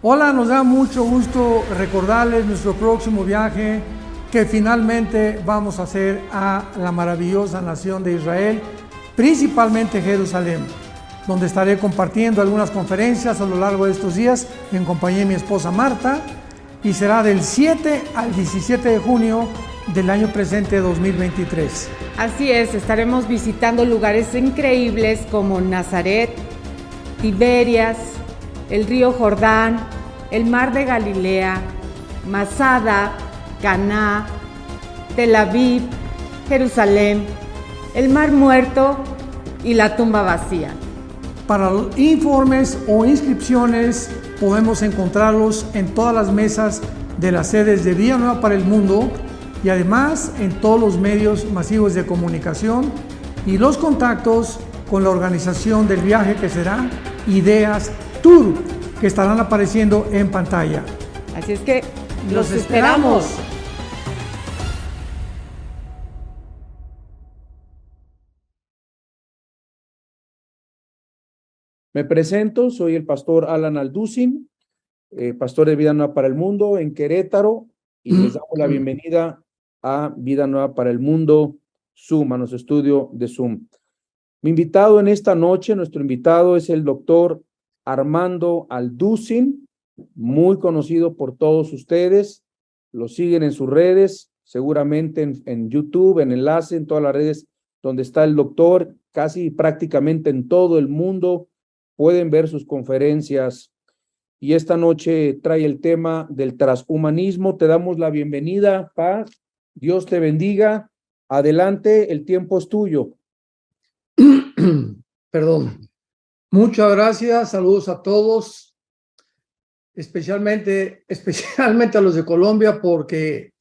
Hola, nos da mucho gusto recordarles nuestro próximo viaje que finalmente vamos a hacer a la maravillosa nación de Israel, principalmente Jerusalén, donde estaré compartiendo algunas conferencias a lo largo de estos días en compañía de mi esposa Marta, y será del 7 al 17 de junio del año presente 2023. Así es, estaremos visitando lugares increíbles como Nazaret, Tiberias, el río Jordán, el mar de Galilea, Masada, Caná, Tel Aviv, Jerusalén, el mar muerto y la tumba vacía. Para informes o inscripciones podemos encontrarlos en todas las mesas de las sedes de Vida Nueva para el Mundo y además en todos los medios masivos de comunicación y los contactos con la organización del viaje, que será Ideas Tour, que estarán apareciendo en pantalla. Así es que los esperamos. Me presento, soy el pastor Alan Alducin, pastor de Vida Nueva para el Mundo en Querétaro, y les damos la bienvenida a Vida Nueva para el Mundo Zoom, a nuestro estudio de Zoom. Mi invitado en esta noche, nuestro invitado es el doctor Armando Alducin, muy conocido por todos ustedes, lo siguen en sus redes, seguramente en YouTube, en Enlace, en todas las redes donde está el doctor, casi prácticamente en todo el mundo, pueden ver sus conferencias. Y esta noche trae el tema del transhumanismo. Te damos la bienvenida, Paz. Dios te bendiga. Adelante, el tiempo es tuyo. Perdón. Muchas gracias, saludos a todos, especialmente a los de Colombia, porque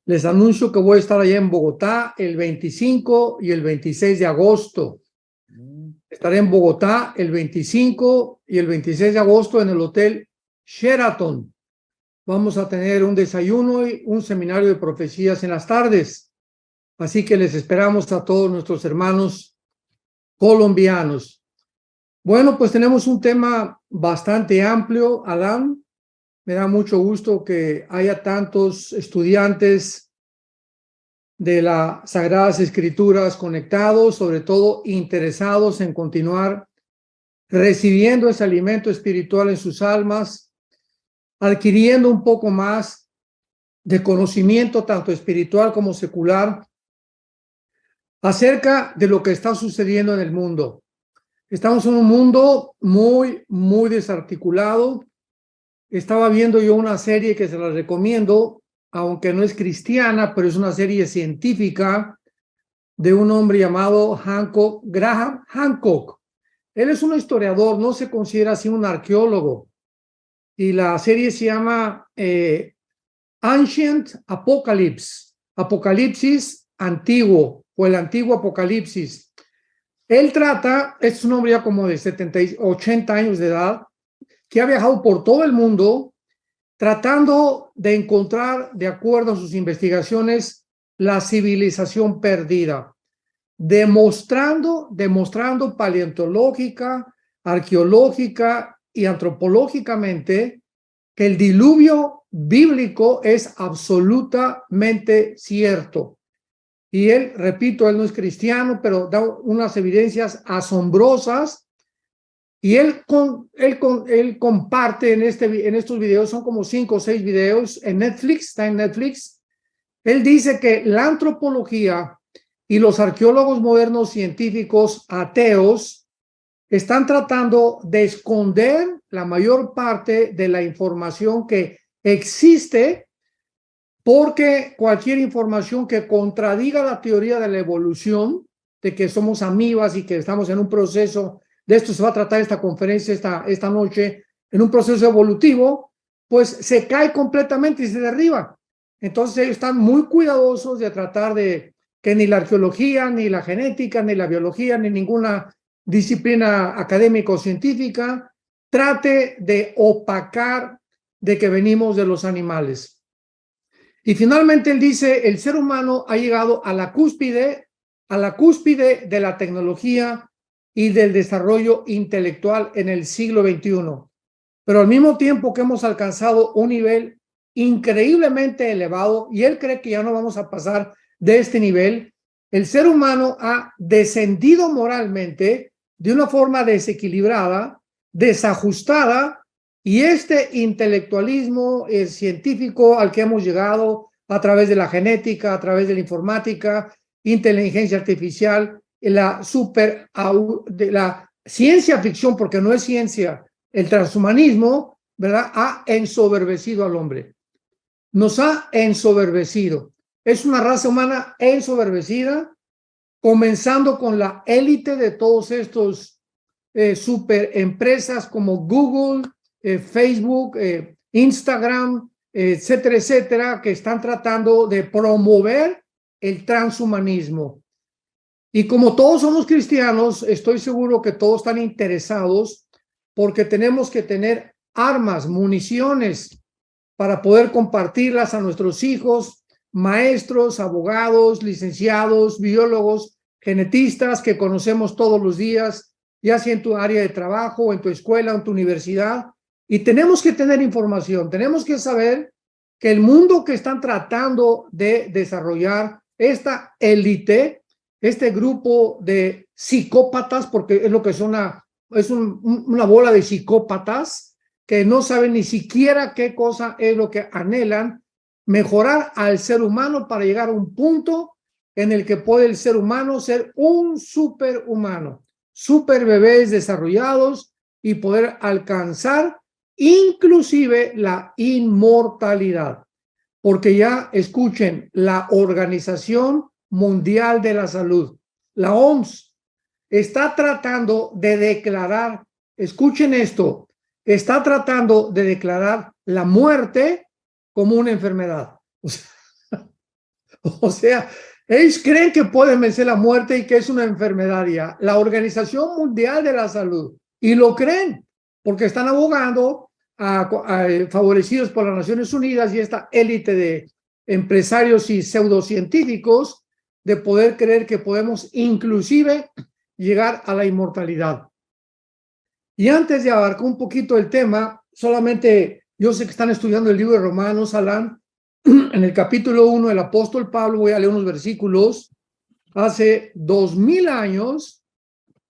les anuncio que voy a estar allá en Bogotá el 25 y el 26 de agosto. Estaré en Bogotá el 25 y el 26 de agosto en el Hotel Sheraton. Vamos a tener un desayuno y un seminario de profecías en las tardes. Así que les esperamos a todos nuestros hermanos colombianos. Bueno, pues tenemos un tema bastante amplio, Alan. Me da mucho gusto que haya tantos estudiantes de las Sagradas Escrituras conectados, sobre todo interesados en continuar recibiendo ese alimento espiritual en sus almas, adquiriendo un poco más de conocimiento tanto espiritual como secular acerca de lo que está sucediendo en el mundo. Estamos en un mundo muy desarticulado. Estaba viendo yo una serie que se la recomiendo, aunque no es cristiana, pero es una serie científica de un hombre llamado Graham Hancock. Él es un historiador, no se considera así un arqueólogo. Y la serie se llama Ancient Apocalypse, Apocalipsis antiguo, o el antiguo Apocalipsis. Él trata, es un hombre ya como de 80 años de edad, que ha viajado por todo el mundo tratando de encontrar, de acuerdo a sus investigaciones, la civilización perdida, demostrando paleontológica, arqueológica y antropológicamente que el diluvio bíblico es absolutamente cierto. Y él, repito, él no es cristiano, pero da unas evidencias asombrosas. Y él comparte en estos videos, son como 5 o 6 videos en Netflix, está en Netflix. Él dice que la antropología y los arqueólogos modernos científicos ateos están tratando de esconder la mayor parte de la información que existe, porque cualquier información que contradiga la teoría de la evolución, de que somos amibas y que estamos en un proceso, de esto se va a tratar esta conferencia esta noche, en un proceso evolutivo, pues se cae completamente y se derriba. Entonces ellos están muy cuidadosos de tratar de que ni la arqueología, ni la genética, ni la biología, ni ninguna disciplina académica o científica trate de opacar de que venimos de los animales. Y finalmente él dice, el ser humano ha llegado a la cúspide de la tecnología y del desarrollo intelectual en el siglo XXI. pero al mismo tiempo que hemos alcanzado un nivel increíblemente elevado, y él cree que ya no vamos a pasar de este nivel, el ser humano ha descendido moralmente de una forma desequilibrada, desajustada, y este intelectualismo científico al que hemos llegado a través de la genética, a través de la informática, inteligencia artificial, la ciencia ficción, porque no es ciencia, el transhumanismo, ¿verdad? Ha ensoberbecido al hombre. Nos ha ensoberbecido. Es una raza humana ensoberbecida, comenzando con la élite de todos estos super empresas como Google, Facebook, Instagram, etcétera, etcétera, que están tratando de promover el transhumanismo. Y como todos somos cristianos, estoy seguro que todos están interesados porque tenemos que tener armas, municiones para poder compartirlas a nuestros hijos, maestros, abogados, licenciados, biólogos, genetistas que conocemos todos los días, ya sea en tu área de trabajo, en tu escuela, en tu universidad. Y tenemos que tener información, tenemos que saber que el mundo que están tratando de desarrollar esta élite, este grupo de psicópatas, porque es lo que son una bola de psicópatas que no saben ni siquiera qué cosa es lo que anhelan, mejorar al ser humano para llegar a un punto en el que puede el ser humano ser un superhumano, super bebés desarrollados y poder alcanzar inclusive la inmortalidad. Porque ya escuchen, la Organización Mundial de la Salud, la OMS, está tratando de declarar, escuchen esto, está tratando de declarar la muerte como una enfermedad. O sea, ellos creen que pueden vencer la muerte y que es una enfermedad ya. La Organización Mundial de la Salud, y lo creen, porque están abogando favorecidos por las Naciones Unidas y esta élite de empresarios y pseudocientíficos de poder creer que podemos inclusive llegar a la inmortalidad. Y antes de abarcar un poquito el tema, solamente yo sé que están estudiando el libro de Romanos, Alan, en el capítulo 1 el apóstol Pablo, voy a leer unos versículos, hace 2000 años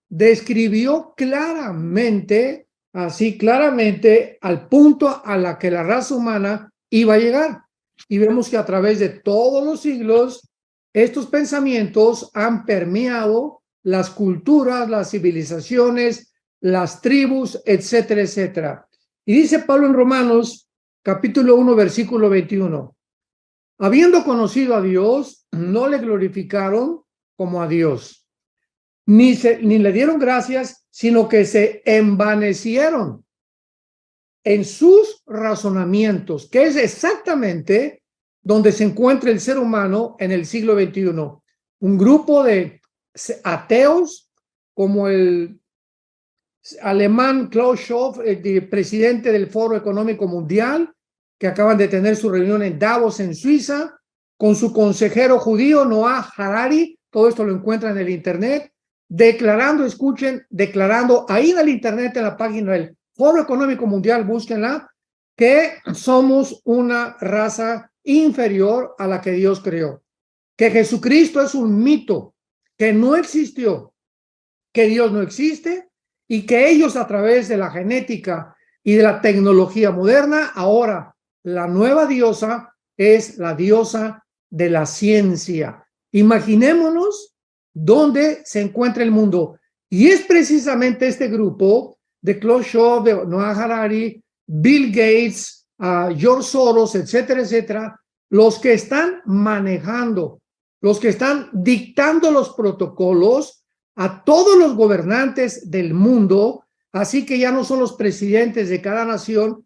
describió claramente, así claramente, al punto a la que la raza humana iba a llegar. Y vemos que a través de todos los siglos, estos pensamientos han permeado las culturas, las civilizaciones, las tribus, etcétera, etcétera. Y dice Pablo en Romanos, capítulo 1, versículo 21. Habiendo conocido a Dios, no le glorificaron como a Dios, ni le dieron gracias, sino que se envanecieron en sus razonamientos, que es exactamente donde se encuentra el ser humano en el siglo XXI. Un grupo de ateos, como el alemán Klaus Schwab, el presidente del Foro Económico Mundial, que acaban de tener su reunión en Davos, en Suiza, con su consejero judío Noah Harari. Todo esto lo encuentran en el internet, declarando, escuchen, declarando ahí en el internet, en la página del Foro Económico Mundial, búsquenla, que somos una raza inferior a la que Dios creó, que Jesucristo es un mito, que no existió, que Dios no existe y que ellos a través de la genética y de la tecnología moderna, ahora la nueva diosa es la diosa de la ciencia. Imaginémonos dónde se encuentra el mundo. Y es precisamente este grupo de Klaus Schwab, de Noah Harari, Bill Gates, George Soros, etcétera, etcétera, los que están manejando, los que están dictando los protocolos a todos los gobernantes del mundo. Así que ya no son los presidentes de cada nación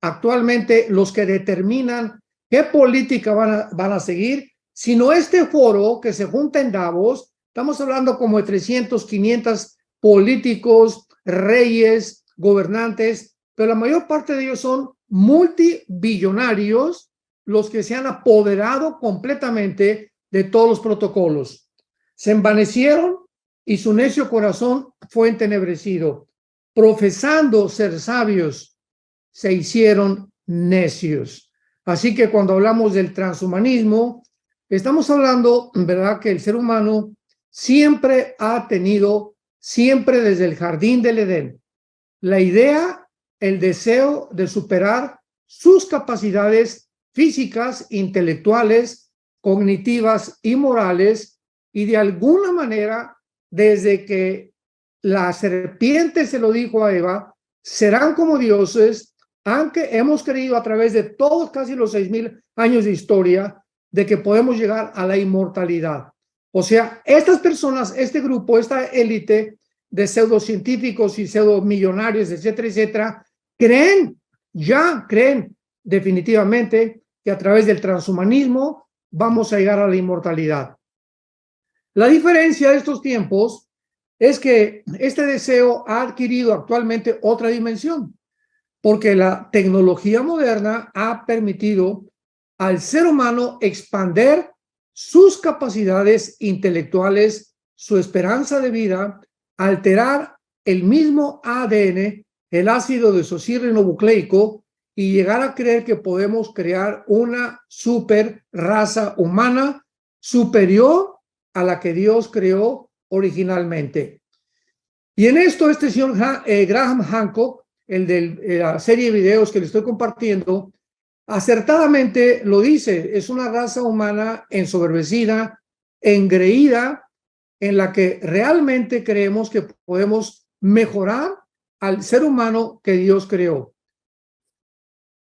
actualmente los que determinan qué política van a seguir, sino este foro que se junta en Davos. Estamos hablando como de 300, 500 políticos, reyes, gobernantes, pero la mayor parte de ellos son multibillonarios, los que se han apoderado completamente de todos los protocolos. Se envanecieron y su necio corazón fue entenebrecido. Profesando ser sabios, se hicieron necios. Así que cuando hablamos del transhumanismo, estamos hablando, ¿verdad?, que el ser humano siempre ha tenido, siempre desde el jardín del Edén, la idea, el deseo de superar sus capacidades físicas, intelectuales, cognitivas y morales, y de alguna manera, desde que la serpiente se lo dijo a Eva, serán como dioses, aunque hemos creído a través de todos casi los 6,000 años de historia, de que podemos llegar a la inmortalidad. O sea, estas personas, este grupo, esta élite de pseudocientíficos y pseudomillonarios, etcétera, etcétera, creen definitivamente que a través del transhumanismo vamos a llegar a la inmortalidad. La diferencia de estos tiempos es que este deseo ha adquirido actualmente otra dimensión, porque la tecnología moderna ha permitido al ser humano expandir sus capacidades intelectuales, su esperanza de vida, alterar el mismo ADN, el ácido desoxirribonucleico, y llegar a creer que podemos crear una super raza humana superior a la que Dios creó originalmente. Y en esto este señor Graham Hancock, el de la serie de videos que le estoy compartiendo, acertadamente lo dice: es una raza humana ensoberbecida, engreída, en la que realmente creemos que podemos mejorar al ser humano que Dios creó.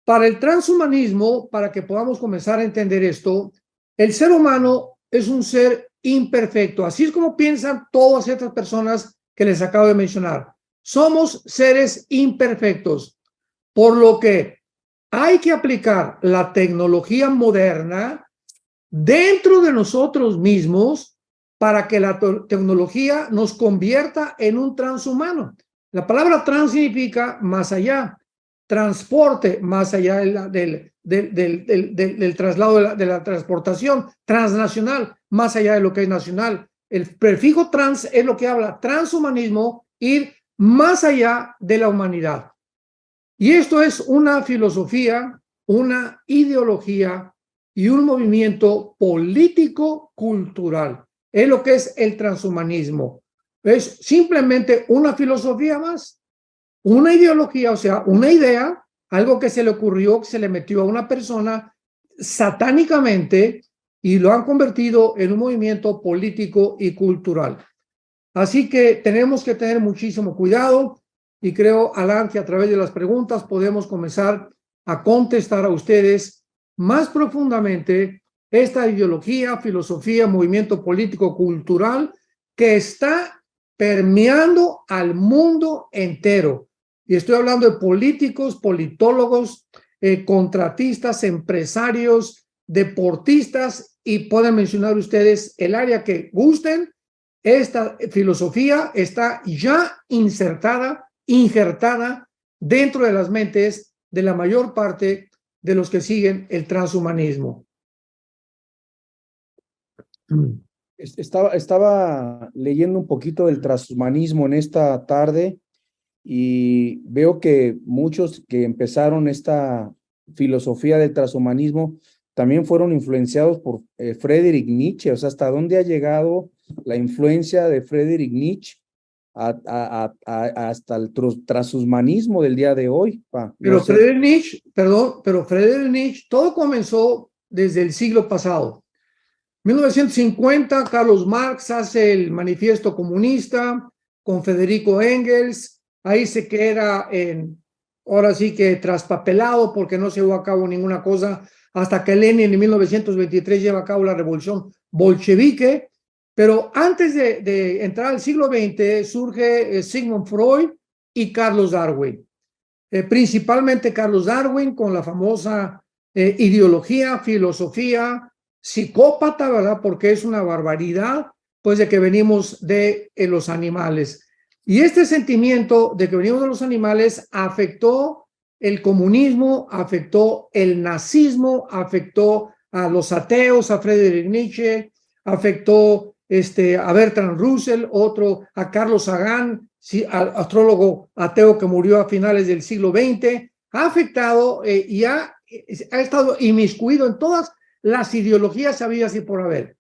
Para el transhumanismo, para que podamos comenzar a entender esto, el ser humano es un ser imperfecto, así es como piensan todas estas personas que les acabo de mencionar. Somos seres imperfectos, por lo que hay que aplicar la tecnología moderna dentro de nosotros mismos para que la tecnología nos convierta en un transhumano. La palabra trans significa más allá, transporte más allá del traslado de la transportación, transnacional, más allá de lo que es nacional. El prefijo trans es lo que habla transhumanismo, ir más allá de la humanidad. Y esto es una filosofía, una ideología y un movimiento político-cultural. Es lo que es el transhumanismo. Es simplemente una filosofía más, una ideología, o sea, una idea, algo que se le ocurrió, que se le metió a una persona satánicamente, y lo han convertido en un movimiento político y cultural. Así que tenemos que tener muchísimo cuidado, y creo, Alan, que a través de las preguntas podemos comenzar a contestar a ustedes más profundamente esta ideología, filosofía, movimiento político cultural que está permeando al mundo entero. Y estoy hablando de políticos, politólogos, contratistas, empresarios, deportistas, y pueden mencionar ustedes el área que gusten. Esta filosofía está ya injertada dentro de las mentes de la mayor parte de los que siguen el transhumanismo. Estaba leyendo un poquito del transhumanismo en esta tarde, y veo que muchos que empezaron esta filosofía del transhumanismo también fueron influenciados por Friedrich Nietzsche. O sea, ¿hasta dónde ha llegado la influencia de Friedrich Nietzsche hasta el transhumanismo del día de hoy? Pero Friedrich Nietzsche, Friedrich Nietzsche, todo comenzó desde el siglo pasado. 1950, Carlos Marx hace el Manifiesto Comunista con Federico Engels. Ahí se queda ahora sí que traspapelado, porque no se llevó a cabo ninguna cosa hasta que Lenin en 1923 lleva a cabo la revolución bolchevique. Pero antes de entrar al siglo XX surge Sigmund Freud y Carlos Darwin. Principalmente Carlos Darwin, con la famosa ideología, filosofía psicópata, ¿verdad? Porque es una barbaridad, pues, de que venimos de los animales. Y este sentimiento de que venimos de los animales afectó el comunismo, afectó el nazismo, afectó a los ateos, a Friedrich Nietzsche, afectó a Bertrand Russell, a Carlos Sagan, astrólogo ateo que murió a finales del siglo XX, ha afectado y ha estado inmiscuido en todas las ideologías habidas y por haber.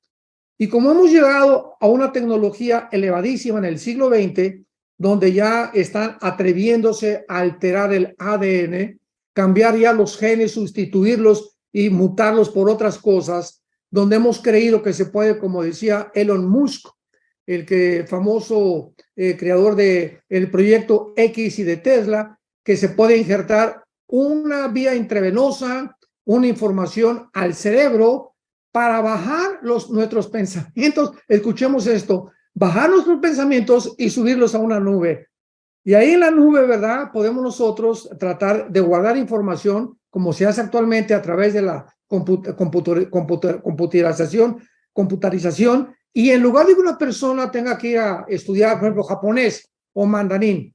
Y como hemos llegado a una tecnología elevadísima en el siglo XX, donde ya están atreviéndose a alterar el ADN, cambiar ya los genes, sustituirlos y mutarlos por otras cosas, donde hemos creído que se puede, como decía Elon Musk, el famoso creador del proyecto X y de Tesla, que se puede injertar una vía intravenosa, una información al cerebro para bajar nuestros pensamientos. Escuchemos esto, bajar nuestros pensamientos y subirlos a una nube. Y ahí en la nube, ¿verdad? Podemos nosotros tratar de guardar información como se hace actualmente a través de la computarización, y en lugar de que una persona tenga que ir a estudiar, por ejemplo, japonés o mandarín,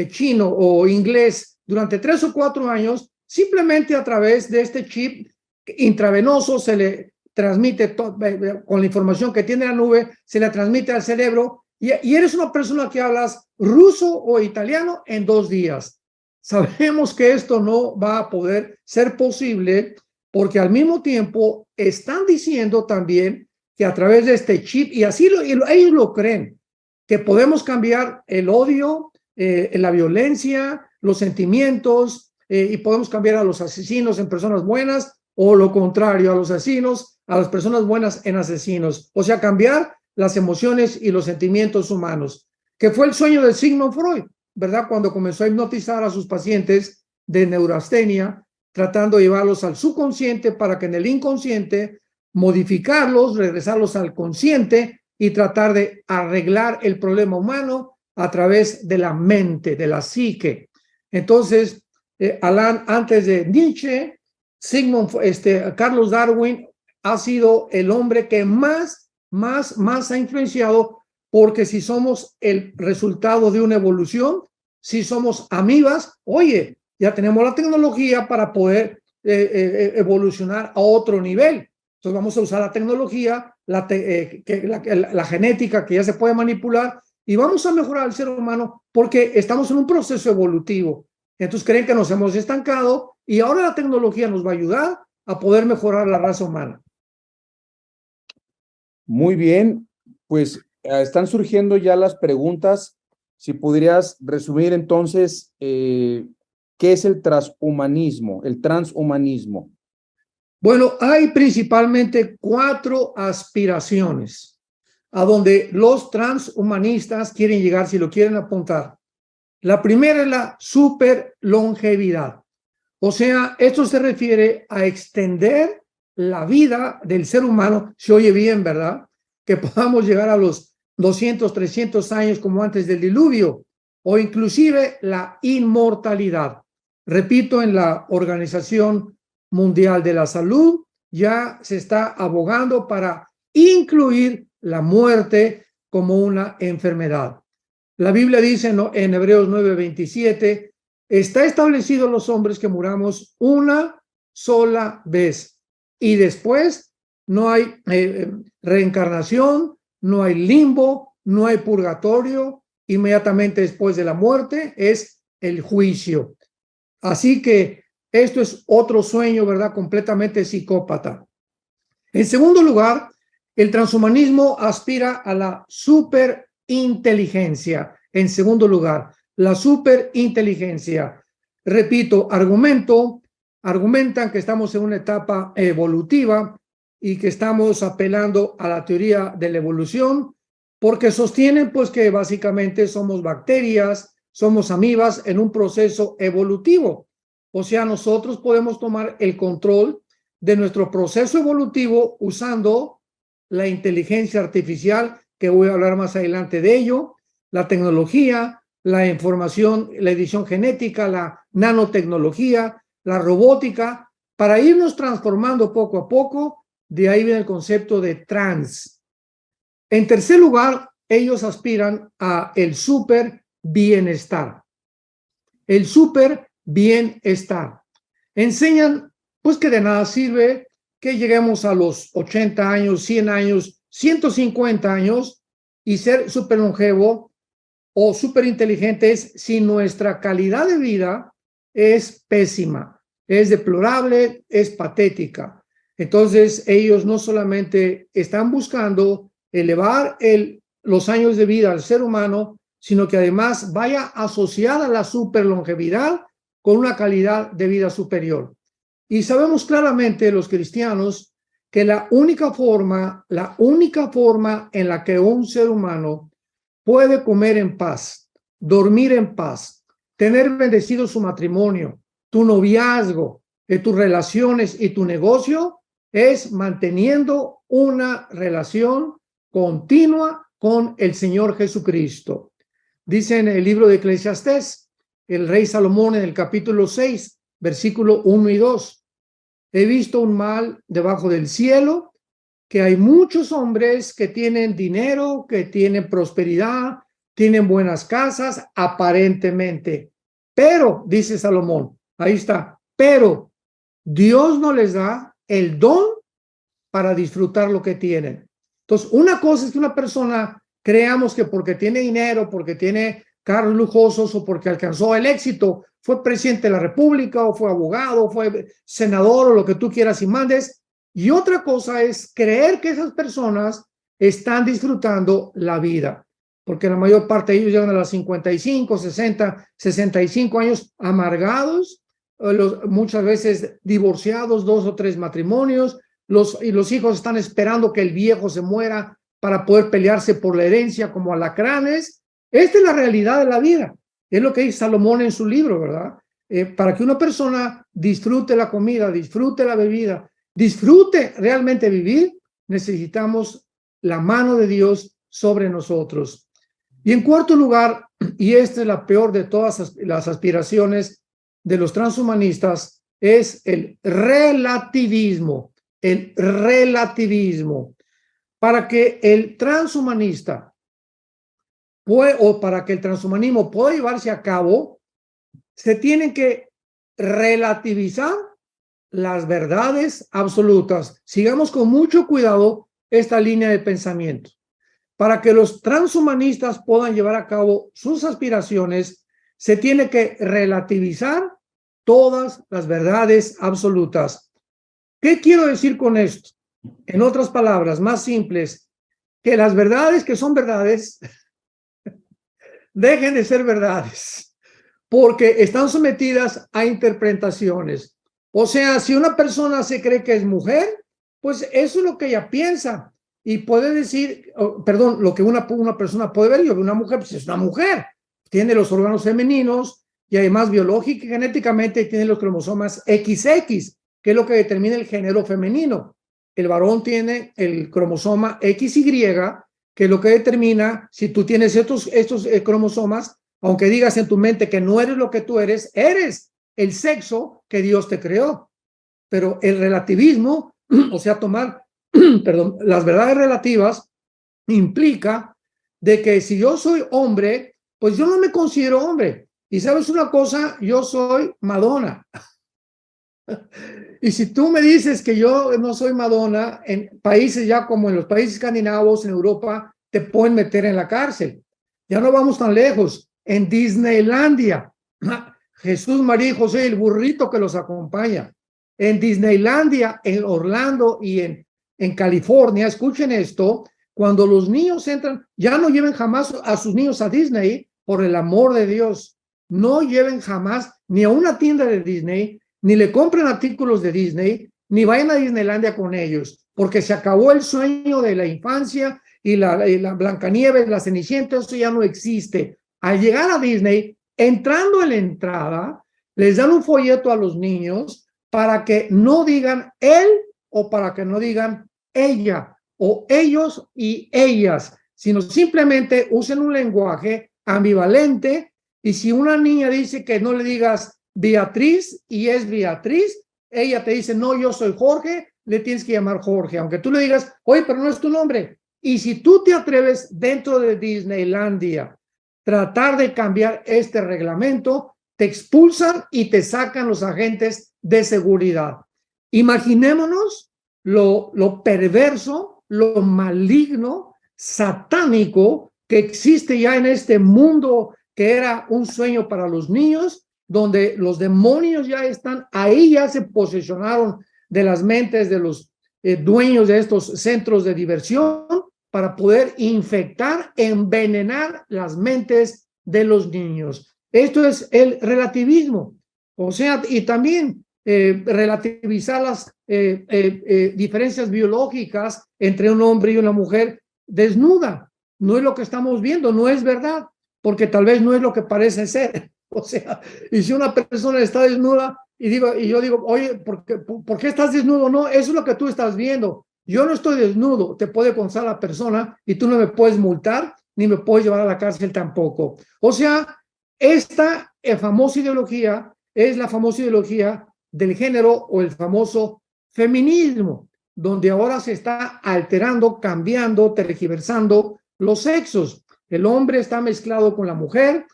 chino o inglés durante 3 o 4 años, simplemente a través de este chip intravenoso se le transmite con la información que tiene la nube, se le transmite al cerebro y eres una persona que hablas ruso o italiano en 2 días. Sabemos que esto no va a poder ser posible porque al mismo tiempo están diciendo también que a través de este chip, y así ellos lo creen, que podemos cambiar el odio, la violencia, los sentimientos, y podemos cambiar a los asesinos en personas buenas, o lo contrario, a los asesinos, a las personas buenas en asesinos. O sea, cambiar las emociones y los sentimientos humanos, que fue el sueño de Sigmund Freud, ¿verdad? Cuando comenzó a hipnotizar a sus pacientes de neurastenia, tratando de llevarlos al subconsciente para que en el inconsciente modificarlos, regresarlos al consciente y tratar de arreglar el problema humano a través de la mente, de la psique. Entonces, Alan, antes de Nietzsche, Carlos Darwin ha sido el hombre que más ha influenciado, porque si somos el resultado de una evolución, si somos amibas, oye, ya tenemos la tecnología para poder evolucionar a otro nivel. Entonces vamos a usar la tecnología, la genética que ya se puede manipular, y vamos a mejorar al ser humano porque estamos en un proceso evolutivo. Entonces creen que nos hemos estancado y ahora la tecnología nos va a ayudar a poder mejorar la raza humana. Muy bien, pues están surgiendo ya las preguntas. Si pudieras resumir entonces, ¿qué es el transhumanismo? Bueno, hay principalmente 4 aspiraciones a donde los transhumanistas quieren llegar, si lo quieren apuntar. La primera es la superlongevidad. O sea, esto se refiere a extender la vida del ser humano, se oye bien, ¿verdad? Que podamos llegar a los 200, 300 años como antes del diluvio, o inclusive la inmortalidad. Repito, en la Organización Mundial de la Salud ya se está abogando para incluir la muerte como una enfermedad. La Biblia dice en Hebreos 9:27, está establecido los hombres que muramos una sola vez y después no hay reencarnación, no hay limbo, no hay purgatorio, inmediatamente después de la muerte es el juicio. Así que esto es otro sueño, ¿verdad? Completamente psicópata. En segundo lugar, el transhumanismo aspira a la superinteligencia. En segundo lugar, la superinteligencia. Repito, argumentan que estamos en una etapa evolutiva y que estamos apelando a la teoría de la evolución, porque sostienen pues que básicamente somos bacterias, somos amibas en un proceso evolutivo. O sea, nosotros podemos tomar el control de nuestro proceso evolutivo usando la inteligencia artificial, que voy a hablar más adelante de ello, la tecnología, la información, la edición genética, la nanotecnología, la robótica, para irnos transformando poco a poco. De ahí viene el concepto de trans. En tercer lugar, ellos aspiran a el super bienestar. El super bienestar. Enseñan pues que de nada sirve que lleguemos a los 80 años, 100 años, 150 años y ser súper longevo o súper inteligentes si nuestra calidad de vida es pésima, es deplorable, es patética. Entonces, ellos no solamente están buscando elevar los años de vida al ser humano, sino que además vaya asociada a la superlongevidad con una calidad de vida superior. Y sabemos claramente los cristianos que la única forma en la que un ser humano puede comer en paz, dormir en paz, tener bendecido su matrimonio, tu noviazgo, tus relaciones y tu negocio, es manteniendo una relación continua con el Señor Jesucristo. Dice en el libro de Eclesiastés, el rey Salomón en el capítulo 6, versículo 1 y 2. He visto un mal debajo del cielo, que hay muchos hombres que tienen dinero, que tienen prosperidad, tienen buenas casas, aparentemente. Pero, dice Salomón, ahí está, pero Dios no les da el don para disfrutar lo que tienen. Entonces, una cosa es que una persona creamos que porque tiene dinero, porque tiene carros lujosos o porque alcanzó el éxito, fue presidente de la República o fue abogado, o fue senador o lo que tú quieras y mandes. Y otra cosa es creer que esas personas están disfrutando la vida, porque la mayor parte de ellos llegan a los 55, 60, 65 años amargados, muchas veces divorciados, 2 o 3 matrimonios, y los hijos están esperando que el viejo se muera para poder pelearse por la herencia como alacranes. Esta es la realidad de la vida. Es lo que dice Salomón en su libro, ¿verdad? Para que una persona disfrute la comida, disfrute la bebida, disfrute realmente vivir, necesitamos la mano de Dios sobre nosotros. Y en cuarto lugar, y esta es la peor de todas las aspiraciones de los transhumanistas, es el relativismo. El relativismo. Para que el transhumanista o para que el transhumanismo pueda llevarse a cabo, se tienen que relativizar las verdades absolutas. Sigamos con mucho cuidado esta línea de pensamiento. Para que los transhumanistas puedan llevar a cabo sus aspiraciones, se tiene que relativizar todas las verdades absolutas. ¿Qué quiero decir con esto? En otras palabras, más simples, que las verdades que son verdades dejen de ser verdades, porque están sometidas a interpretaciones. O sea, si una persona se cree que es mujer, pues eso es lo que ella piensa. Y puede decir, lo que una persona puede ver, yo veo una mujer, pues es una mujer. Tiene los órganos femeninos y además biológica y genéticamente tiene los cromosomas XX, que es lo que determina el género femenino. El varón tiene el cromosoma XY, que es lo que determina si tú tienes estos cromosomas, aunque digas en tu mente que no eres lo que tú eres el sexo que Dios te creó. Pero el relativismo, o sea, tomar las verdades relativas, implica de que si yo soy hombre, pues yo no me considero hombre. Y sabes una cosa, yo soy Madonna. Y si tú me dices que yo no soy Madonna, en países ya como en los países escandinavos, en Europa, te pueden meter en la cárcel. Ya no vamos tan lejos. En Disneylandia, Jesús, María y José, el burrito que los acompaña. En Disneylandia, en Orlando y en California, escuchen esto, cuando los niños entran, ya no lleven jamás a sus niños a Disney, por el amor de Dios. No lleven jamás ni a una tienda de Disney, ni le compren artículos de Disney, ni vayan a Disneylandia con ellos, porque se acabó el sueño de la infancia y la Blancanieves, la Cenicienta, eso ya no existe. Al llegar a Disney, entrando en la entrada, les dan un folleto a los niños para que no digan él o para que no digan ella o ellos y ellas, sino simplemente usen un lenguaje ambivalente. Y si una niña dice que no le digas Beatriz y es Beatriz, ella te dice, no, yo soy Jorge, le tienes que llamar Jorge, aunque tú le digas, oye, pero no es tu nombre. Y si tú te atreves dentro de Disneylandia tratar de cambiar este reglamento, te expulsan y te sacan los agentes de seguridad. Imaginémonos lo perverso, lo maligno, satánico que existe ya en este mundo que era un sueño para los niños donde los demonios ya están ahí, ya se posesionaron de las mentes de los dueños de estos centros de diversión para poder infectar, envenenar las mentes de los niños. Esto es el relativismo, o sea, y también relativizar las diferencias biológicas entre un hombre y una mujer desnuda. No es lo que estamos viendo, no es verdad, porque tal vez no es lo que parece ser. O sea, y si una persona está desnuda y yo digo, oye, ¿por qué estás desnudo? No, eso es lo que tú estás viendo. Yo no estoy desnudo, te puede constar la persona y tú no me puedes multar ni me puedes llevar a la cárcel tampoco. O sea, esta famosa ideología es la famosa ideología del género o el famoso feminismo, donde ahora se está alterando, cambiando, tergiversando los sexos. El hombre está mezclado con la mujer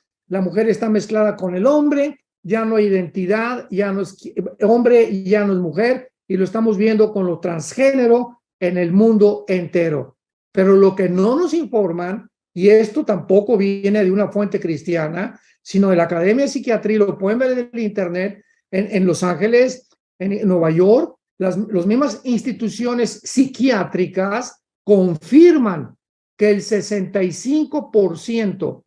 está mezclada con el hombre, ya no hay identidad, ya no es hombre y ya no es mujer, y lo estamos viendo con lo transgénero en el mundo entero. Pero lo que no nos informan, y esto tampoco viene de una fuente cristiana, sino de la Academia de Psiquiatría, lo pueden ver en el internet, en Los Ángeles, en Nueva York, las mismas instituciones psiquiátricas confirman que el 65%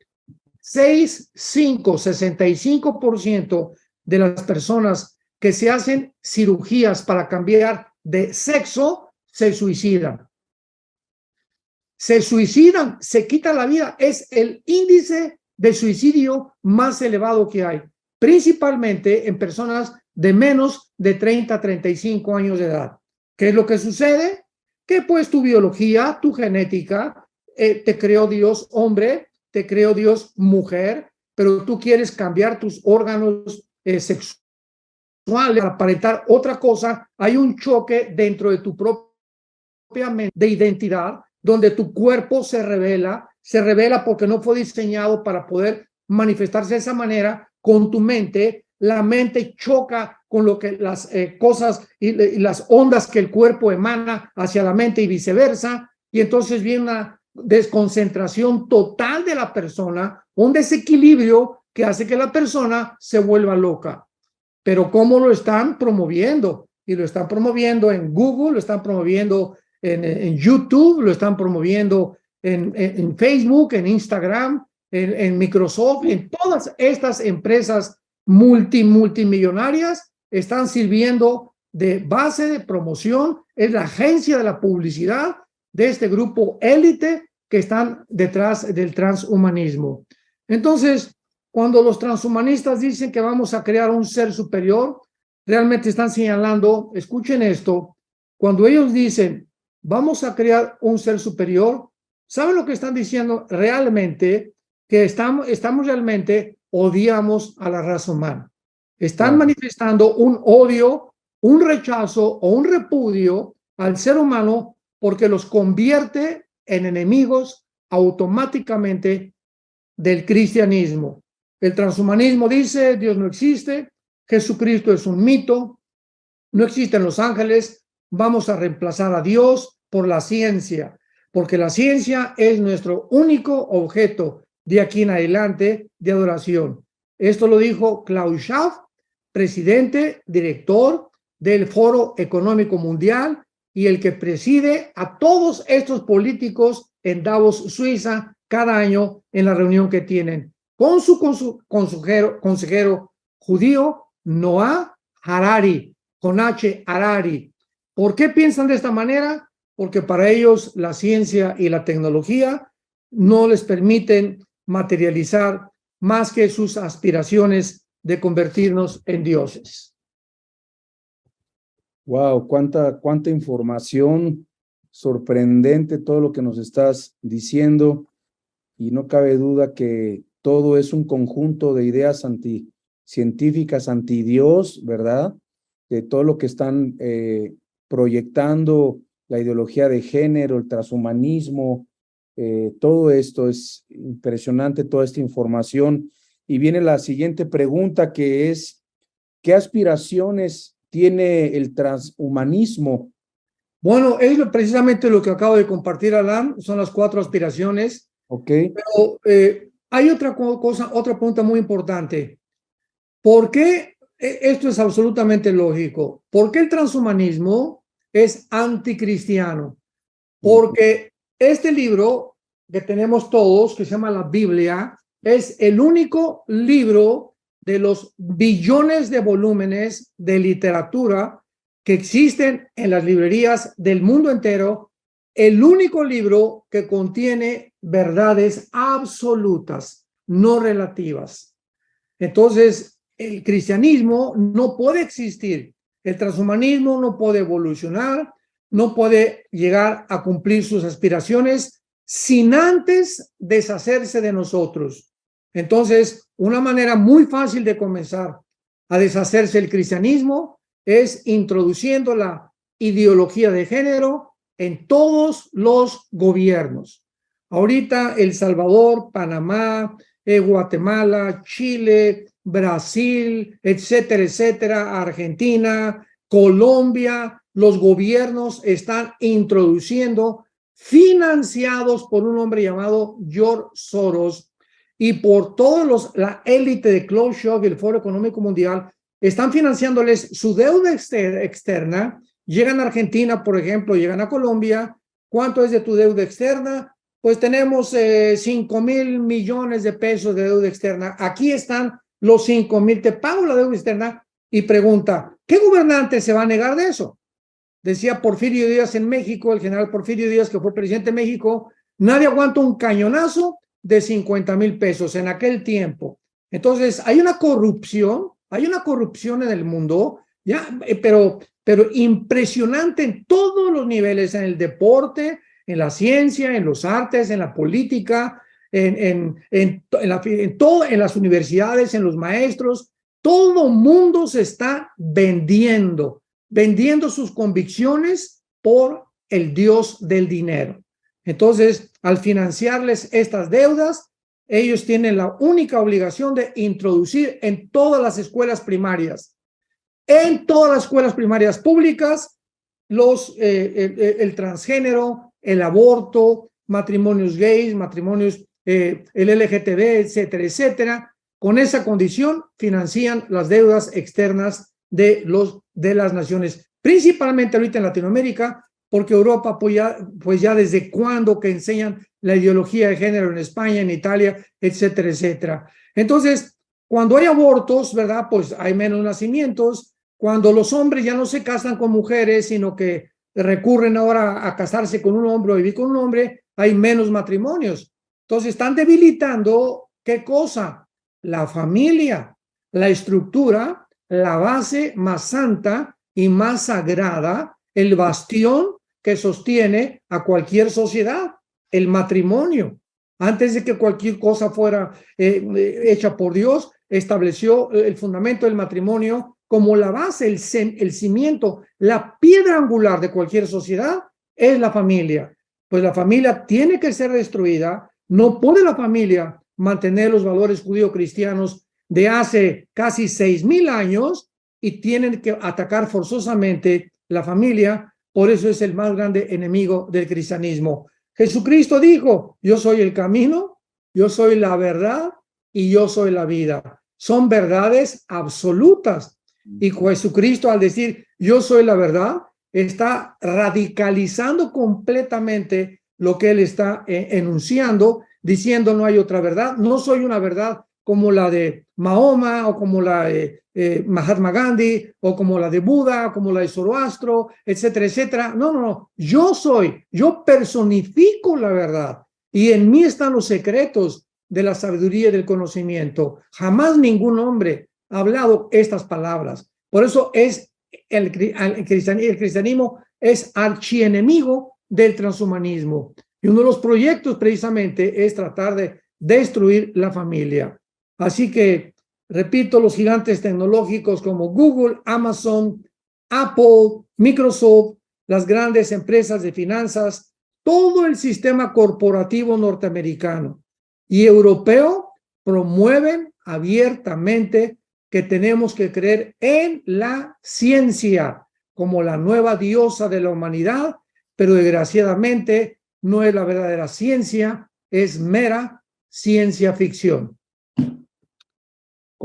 de las personas que se hacen cirugías para cambiar de sexo se suicidan. Se suicidan, se quitan la vida. Es el índice de suicidio más elevado que hay, principalmente en personas de menos de 30 a 35 años de edad. ¿Qué es lo que sucede? Que pues tu biología, tu genética, te creó Dios hombre, te creó Dios mujer, pero tú quieres cambiar tus órganos sexuales para aparentar otra cosa. Hay un choque dentro de tu propia mente de identidad, donde tu cuerpo se revela porque no fue diseñado para poder manifestarse de esa manera con tu mente. La mente choca con lo que las cosas y las ondas que el cuerpo emana hacia la mente y viceversa, y entonces viene una desconcentración total de la persona, un desequilibrio que hace que la persona se vuelva loca. Pero ¿cómo lo están promoviendo? Y lo están promoviendo en Google, lo están promoviendo en YouTube, lo están promoviendo en Facebook, en Instagram, en Microsoft, en todas estas empresas multimillonarias están sirviendo de base de promoción. Es la agencia de la publicidad de este grupo élite que están detrás del transhumanismo. Entonces, cuando los transhumanistas dicen que vamos a crear un ser superior, realmente están señalando, escuchen esto, cuando ellos dicen vamos a crear un ser superior, ¿saben lo que están diciendo realmente? Que estamos realmente odiamos a la raza humana. Están manifestando un odio, un rechazo o un repudio al ser humano porque los convierte en enemigos automáticamente del cristianismo. El transhumanismo dice Dios no existe, Jesucristo es un mito, no existen los ángeles, vamos a reemplazar a Dios por la ciencia, porque la ciencia es nuestro único objeto de aquí en adelante de adoración. Esto lo dijo Klaus Schwab, presidente, director del Foro Económico Mundial y el que preside a todos estos políticos en Davos, Suiza, cada año en la reunión que tienen con su consejero judío, Noah Harari, con H. Harari. ¿Por qué piensan de esta manera? Porque para ellos la ciencia y la tecnología no les permiten materializar más que sus aspiraciones de convertirnos en dioses. Wow, cuánta información, sorprendente todo lo que nos estás diciendo, y no cabe duda que todo es un conjunto de ideas anticientíficas, anti Dios, ¿verdad? De todo lo que están proyectando, la ideología de género, el transhumanismo, todo esto es impresionante, toda esta información. Y viene la siguiente pregunta, que es, ¿qué aspiraciones tiene el transhumanismo? Bueno, es precisamente lo que acabo de compartir, Alan, son las 4 aspiraciones. Ok. Pero hay otra cosa, otra pregunta muy importante. ¿Por qué? Esto es absolutamente lógico. ¿Por qué el transhumanismo es anticristiano? Porque este libro que tenemos todos, que se llama la Biblia, es el único libro de los billones de volúmenes de literatura que existen en las librerías del mundo entero, el único libro que contiene verdades absolutas, no relativas. Entonces, el cristianismo no puede existir, el transhumanismo no puede evolucionar, no puede llegar a cumplir sus aspiraciones sin antes deshacerse de nosotros. Entonces, una manera muy fácil de comenzar a deshacerse del cristianismo es introduciendo la ideología de género en todos los gobiernos. Ahorita El Salvador, Panamá, Guatemala, Chile, Brasil, etcétera, etcétera, Argentina, Colombia, los gobiernos están introduciendo, financiados por un hombre llamado George Soros y por todos la élite de Klaus Schwab y el Foro Económico Mundial, están financiándoles su deuda externa. Llegan a Argentina, por ejemplo, llegan a Colombia. ¿Cuánto es de tu deuda externa? Pues tenemos 5,000 millones de pesos de deuda externa. Aquí están los 5,000, te pago la deuda externa. Y pregunta, ¿qué gobernante se va a negar de eso? Decía Porfirio Díaz en México, el general Porfirio Díaz, que fue presidente de México, nadie aguanta un cañonazo de 50,000 pesos en aquel tiempo. Entonces, hay una corrupción en el mundo, ya, pero impresionante en todos los niveles, en el deporte, en la ciencia, en los artes, en la política, en las universidades, en los maestros. Todo mundo se está vendiendo sus convicciones por el Dios del dinero. Entonces, al financiarles estas deudas, ellos tienen la única obligación de introducir en todas las escuelas primarias públicas, el transgénero, el aborto, matrimonios gays, matrimonios, el LGTB, etcétera, etcétera. Con esa condición financian las deudas externas de las naciones, principalmente ahorita en Latinoamérica, porque Europa pues ya desde cuándo que enseñan la ideología de género en España, en Italia, etcétera, etcétera. Entonces, cuando hay abortos, ¿verdad? Pues hay menos nacimientos. Cuando los hombres ya no se casan con mujeres, sino que recurren ahora a casarse con un hombre o vivir con un hombre, hay menos matrimonios. Entonces, están debilitando, ¿qué cosa? La familia, la estructura, la base más santa y más sagrada, el bastión que sostiene a cualquier sociedad, el matrimonio. Antes de que cualquier cosa fuera hecha por Dios, estableció el fundamento del matrimonio como la base, el cimiento, la piedra angular de cualquier sociedad es la familia. Pues la familia tiene que ser destruida. No puede la familia mantener los valores judío-cristianos de hace casi 6,000 años y tienen que atacar forzosamente la familia. Por eso es el más grande enemigo del cristianismo. Jesucristo dijo, yo soy el camino, yo soy la verdad y yo soy la vida. Son verdades absolutas. Y Jesucristo, al decir yo soy la verdad, está radicalizando completamente lo que él está enunciando, diciendo no hay otra verdad. No soy una verdad como la de Mahoma o como la de Mahatma Gandhi o como la de Buda, como la de Zoroastro, etcétera, etcétera. No. Yo personifico la verdad y en mí están los secretos de la sabiduría y del conocimiento. Jamás ningún hombre ha hablado estas palabras. Por eso es el cristianismo es archienemigo del transhumanismo. Y uno de los proyectos precisamente es tratar de destruir la familia. Así que, repito, los gigantes tecnológicos como Google, Amazon, Apple, Microsoft, las grandes empresas de finanzas, todo el sistema corporativo norteamericano y europeo promueven abiertamente que tenemos que creer en la ciencia como la nueva diosa de la humanidad, pero desgraciadamente no es la verdadera ciencia, es mera ciencia ficción.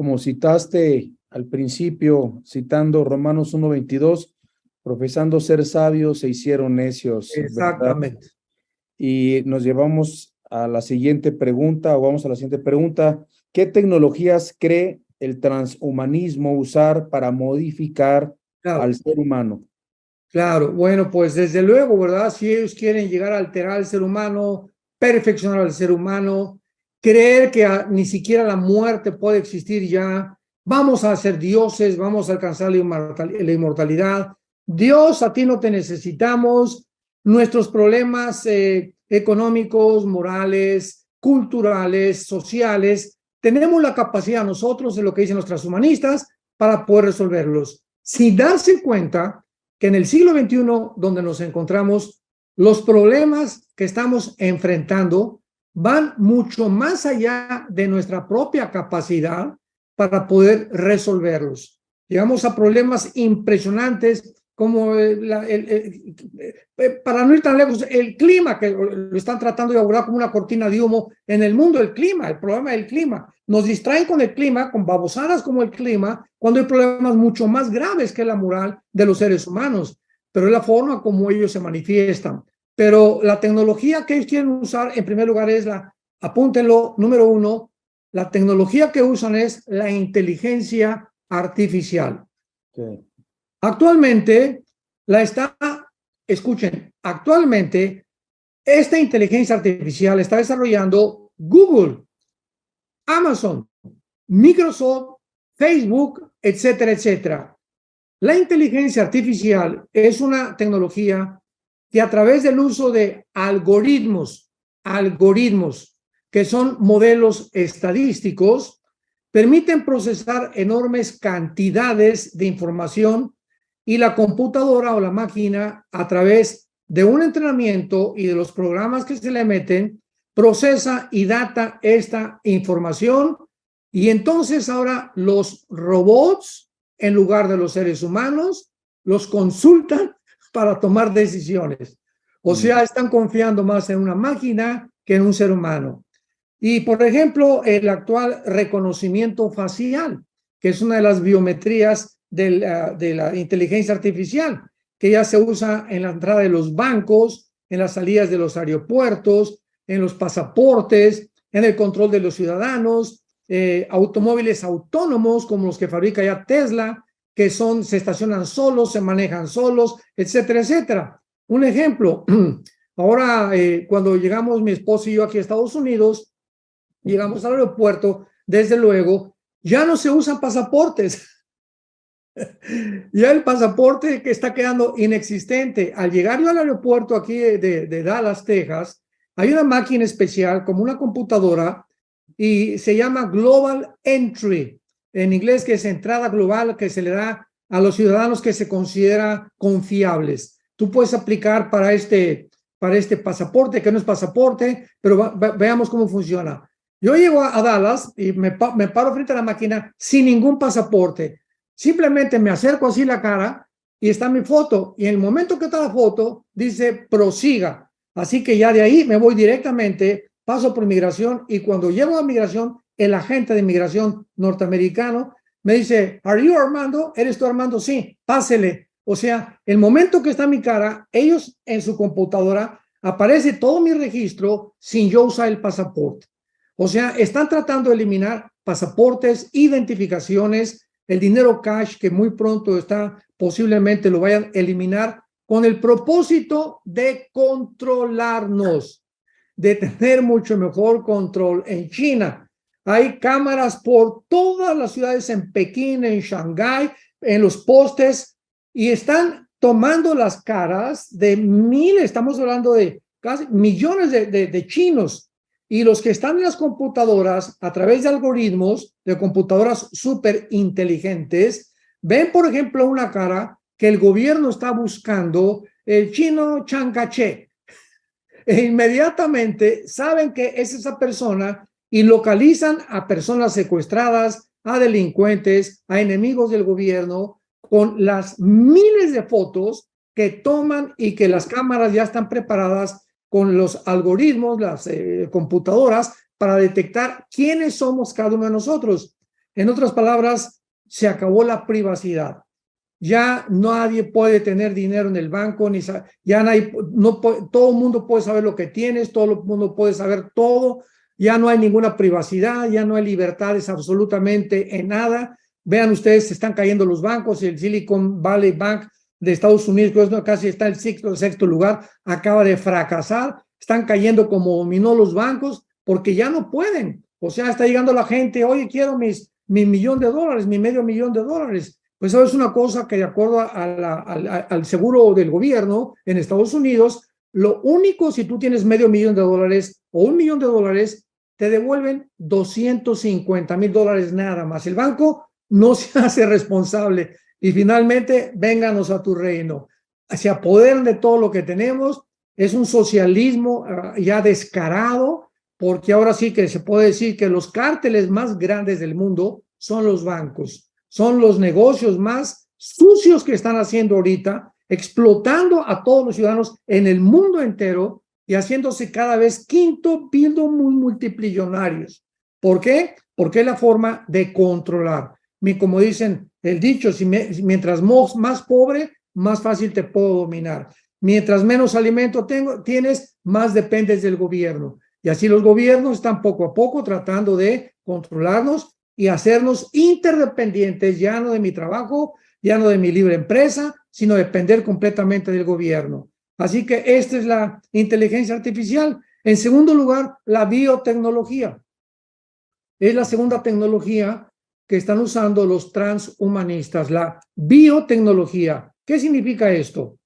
como citaste al principio, citando Romanos 1:22, profesando ser sabios se hicieron necios, ¿verdad? Exactamente. Y nos llevamos a la siguiente pregunta, o vamos a la siguiente pregunta. ¿Qué tecnologías cree el transhumanismo usar para modificar Claro. al ser humano? Claro, bueno, pues desde luego, ¿verdad? Si ellos quieren llegar a alterar al ser humano, perfeccionar al ser humano, creer que ni siquiera la muerte puede existir ya, vamos a ser dioses, vamos a alcanzar la inmortalidad. Dios, a ti no te necesitamos, nuestros problemas económicos, morales, culturales, sociales, tenemos la capacidad nosotros, de lo que dicen los transhumanistas, para poder resolverlos. Sin darse cuenta que en el siglo XXI, donde nos encontramos, los problemas que estamos enfrentando van mucho más allá de nuestra propia capacidad para poder resolverlos. Llegamos a problemas impresionantes como para no ir tan lejos, el clima, que lo están tratando de abordar como una cortina de humo en el mundo, el clima, el problema del clima. Nos distraen con el clima, con babosadas como el clima, cuando hay problemas mucho más graves que la moral de los seres humanos, pero es la forma como ellos se manifiestan. Pero la tecnología que ellos quieren usar, en primer lugar, es apúntenlo, número 1, la tecnología que usan es la inteligencia artificial. Okay. Actualmente, actualmente esta inteligencia artificial está desarrollando Google, Amazon, Microsoft, Facebook, etcétera, etcétera. La inteligencia artificial es una tecnología que a través del uso de algoritmos, que son modelos estadísticos, permiten procesar enormes cantidades de información y la computadora o la máquina, a través de un entrenamiento y de los programas que se le meten, procesa y data esta información, y entonces ahora los robots, en lugar de los seres humanos, los consultan para tomar decisiones. O sea, están confiando más en una máquina que en un ser humano. Y, por ejemplo, el actual reconocimiento facial, que es una de las biometrías de la inteligencia artificial, que ya se usa en la entrada de los bancos, en las salidas de los aeropuertos, en los pasaportes, en el control de los ciudadanos, automóviles autónomos como los que fabrica ya Tesla, que se estacionan solos, se manejan solos, etcétera, etcétera. Un ejemplo, ahora cuando llegamos mi esposo y yo aquí a Estados Unidos, llegamos al aeropuerto, desde luego, ya no se usan pasaportes. Ya el pasaporte que está quedando inexistente. Al llegar yo al aeropuerto aquí de Dallas, Texas, hay una máquina especial como una computadora y se llama Global Entry, en inglés, que es entrada global, que se le da a los ciudadanos que se considera confiables. Tú puedes aplicar para este pasaporte, que no es pasaporte, pero veamos cómo funciona. Yo llego a Dallas y me paro frente a la máquina sin ningún pasaporte. Simplemente me acerco así la cara y está mi foto. Y en el momento que está la foto, dice prosiga. Así que ya de ahí me voy directamente, paso por migración, y cuando llego a migración, el agente de migración norteamericano me dice, ¿Are you Armando? ¿Eres tú Armando? Sí, pásele. O sea, el momento que está mi cara, ellos en su computadora aparece todo mi registro sin yo usar el pasaporte. O sea, están tratando de eliminar pasaportes, identificaciones, el dinero cash, que muy pronto posiblemente lo vayan a eliminar, con el propósito de controlarnos, de tener mucho mejor control. En China hay cámaras por todas las ciudades, en Pekín, en Shanghái, en los postes, y están tomando las caras de miles, estamos hablando de casi millones de chinos, y los que están en las computadoras, a través de algoritmos de computadoras súper inteligentes, ven, por ejemplo, una cara que el gobierno está buscando, el chino Chiang Kai-shek, e inmediatamente saben que es esa persona y localizan a personas secuestradas, a delincuentes, a enemigos del gobierno, con las miles de fotos que toman, y que las cámaras ya están preparadas con los algoritmos, las computadoras, para detectar quiénes somos cada uno de nosotros. En otras palabras, se acabó la privacidad. Ya nadie puede tener dinero en el banco, ya nadie, todo el mundo puede saber lo que tienes, todo el mundo puede saber todo, ya no hay ninguna privacidad, ya no hay libertades absolutamente en nada. Vean ustedes, se están cayendo los bancos, el Silicon Valley Bank de Estados Unidos, que casi está en el sexto lugar, acaba de fracasar, están cayendo como dominó los bancos, porque ya no pueden. O sea, está llegando la gente, oye, quiero mi $1,000,000, mi $500,000. Pues eso es una cosa que de acuerdo al seguro del gobierno en Estados Unidos, lo único, si tú tienes $500,000 o $1,000,000, te devuelven $250,000 nada más. El banco no se hace responsable y finalmente, vénganos a tu reino. Se apoderan de todo lo que tenemos. Es un socialismo ya descarado, porque ahora sí que se puede decir que los cárteles más grandes del mundo son los bancos. Son los negocios más sucios que están haciendo ahorita, explotando a todos los ciudadanos en el mundo entero y haciéndose cada vez muy multimillonarios. ¿Por qué? Porque es la forma de controlar. Como dicen el dicho, mientras más pobre, más fácil te puedo dominar. Mientras menos alimento tienes, más dependes del gobierno. Y así los gobiernos están poco a poco tratando de controlarnos y hacernos interdependientes, ya no de mi trabajo, ya no de mi libre empresa, sino depender completamente del gobierno. Así que esta es la inteligencia artificial. En segundo lugar, la biotecnología. Es la segunda tecnología que están usando los transhumanistas, la biotecnología. ¿Qué significa esto?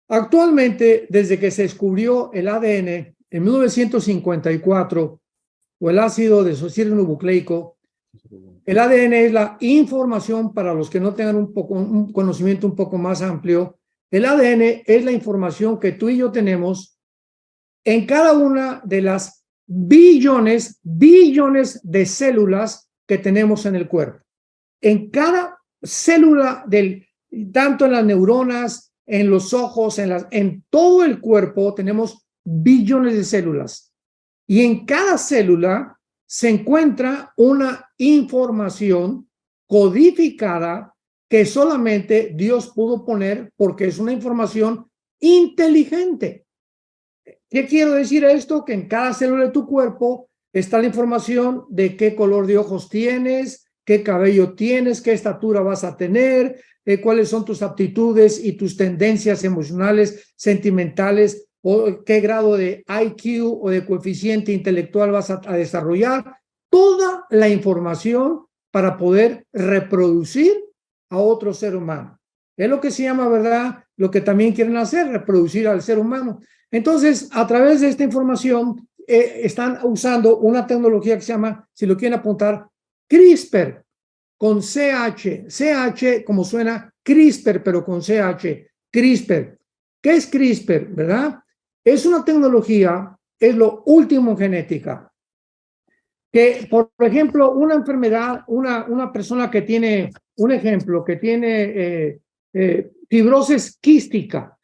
Actualmente, desde que se descubrió el ADN en 1954, o el ácido desoxirribonucleico, el ADN es la información, para los que no tengan un conocimiento un poco más amplio, el ADN es la información que tú y yo tenemos en cada una de las billones de células que tenemos en el cuerpo. En cada célula, tanto en las neuronas, en los ojos, en todo el cuerpo tenemos billones de células. Y en cada célula se encuentra una información codificada que solamente Dios pudo poner porque es una información inteligente. ¿Qué quiero decir esto? Que en cada célula de tu cuerpo está la información de qué color de ojos tienes, qué cabello tienes, qué estatura vas a tener, cuáles son tus aptitudes y tus tendencias emocionales, sentimentales, o qué grado de IQ o de coeficiente intelectual vas a desarrollar. Toda la información para poder reproducir a otro ser humano. Es lo que se llama, ¿verdad? Lo que también quieren hacer, reproducir al ser humano. Entonces, a través de esta información, están usando una tecnología que se llama, si lo quieren apuntar, CRISPR, con CH. CH, como suena CRISPR, pero con CH. CRISPR. ¿Qué es CRISPR, verdad? Es una tecnología, es lo último en genética. Que, por ejemplo, una enfermedad, una persona que tiene, un ejemplo, que tiene fibrosis quística.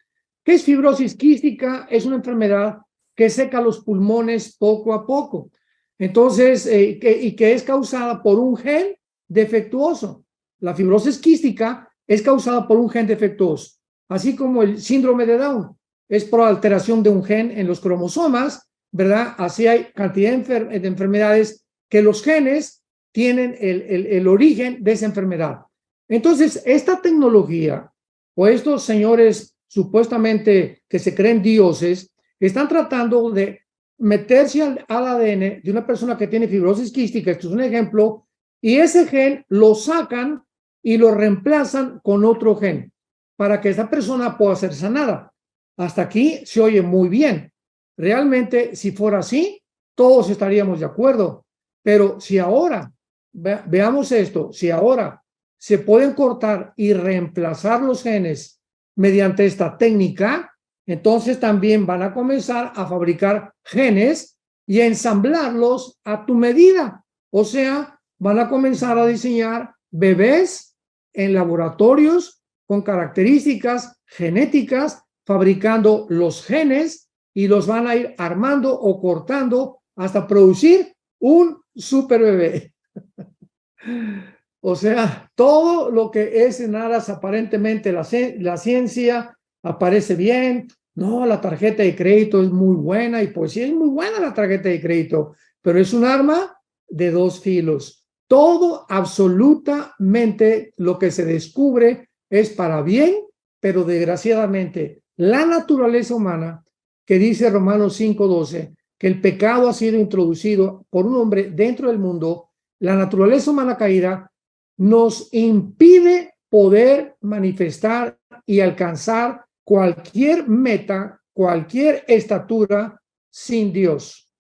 ¿Qué es fibrosis quística? Es una enfermedad que seca los pulmones poco a poco. Entonces, que es causada por un gen defectuoso. La fibrosis quística es causada por un gen defectuoso, así como el síndrome de Down es por alteración de un gen en los cromosomas, ¿verdad? Así hay cantidad de enfermedades que los genes tienen el origen de esa enfermedad. Entonces, esta tecnología o estos señores supuestamente que se creen dioses están tratando de meterse al ADN de una persona que tiene fibrosis quística, esto es un ejemplo, y ese gen lo sacan y lo reemplazan con otro gen para que esa persona pueda ser sanada. Hasta aquí se oye muy bien. Realmente, si fuera así, todos estaríamos de acuerdo. Pero si ahora, veamos esto, si ahora se pueden cortar y reemplazar los genes mediante esta técnica, entonces también van a comenzar a fabricar genes y a ensamblarlos a tu medida. O sea, van a comenzar a diseñar bebés en laboratorios con características genéticas, fabricando los genes y los van a ir armando o cortando hasta producir un super bebé. O sea, todo lo que es en aras aparentemente la ciencia aparece bien. No, la tarjeta de crédito es muy buena y pues sí es muy buena la tarjeta de crédito, pero es un arma de dos filos. Todo, absolutamente lo que se descubre es para bien, pero desgraciadamente la naturaleza humana, que dice Romanos 5:12, que el pecado ha sido introducido por un hombre dentro del mundo, la naturaleza humana caída nos impide poder manifestar y alcanzar cualquier meta, cualquier estatura sin Dios.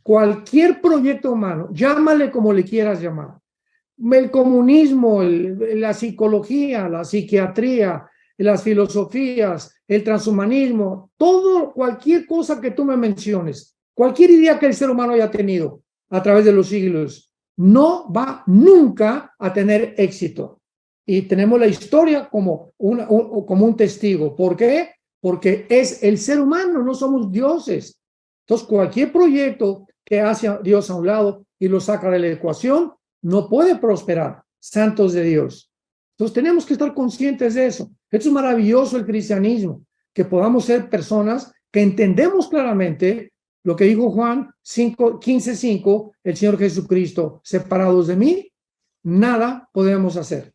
Cualquier proyecto humano, llámale como le quieras llamar. El comunismo, la psicología, la psiquiatría, las filosofías, el transhumanismo, todo, cualquier cosa que tú me menciones, cualquier idea que el ser humano haya tenido a través de los siglos, no va nunca a tener éxito. Y tenemos la historia como un testigo. ¿Por qué? Porque es el ser humano, no somos dioses. Entonces, cualquier proyecto que hace a Dios a un lado y lo saca de la ecuación, no puede prosperar. Santos de Dios. Entonces, tenemos que estar conscientes de eso. Esto es maravilloso el cristianismo, que podamos ser personas que entendemos claramente lo que dijo Juan 15:5, el Señor Jesucristo: separados de mí, nada podemos hacer.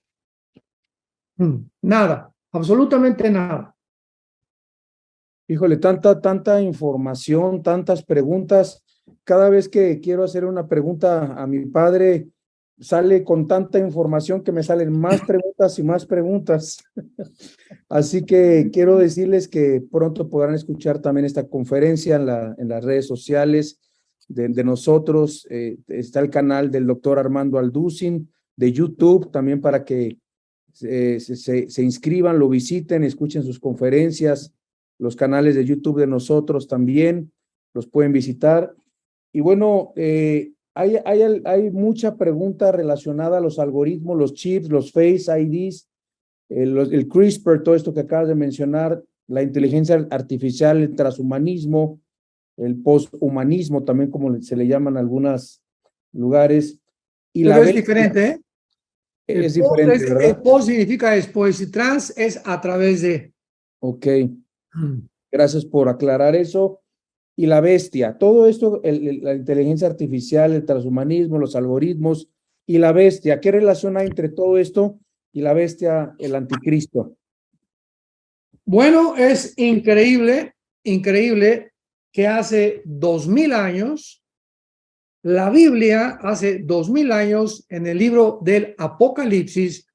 Nada, absolutamente nada. Híjole, tanta información, tantas preguntas. Cada vez que quiero hacer una pregunta a mi padre, sale con tanta información que me salen más preguntas y más preguntas. Así que quiero decirles que pronto podrán escuchar también esta conferencia en las redes sociales de nosotros. Está el canal del doctor Armando Alducin de YouTube también, para que se inscriban, lo visiten, escuchen sus conferencias. Los canales de YouTube de nosotros también los pueden visitar. Y bueno, hay mucha pregunta relacionada a los algoritmos, los chips, los Face IDs, el CRISPR, todo esto que acabas de mencionar, la inteligencia artificial, el transhumanismo, el posthumanismo, también como se le llaman en algunos lugares. Y pero es diferente, ¿eh? Es diferente, ¿verdad? El post significa después y trans es a través de. Ok. Gracias por aclarar eso. Y la bestia, todo esto, la inteligencia artificial, el transhumanismo, los algoritmos y la bestia, ¿qué relación hay entre todo esto y la bestia, el anticristo? Bueno, es increíble que hace 2000 años, la Biblia, hace 2000 años, en el libro del Apocalipsis,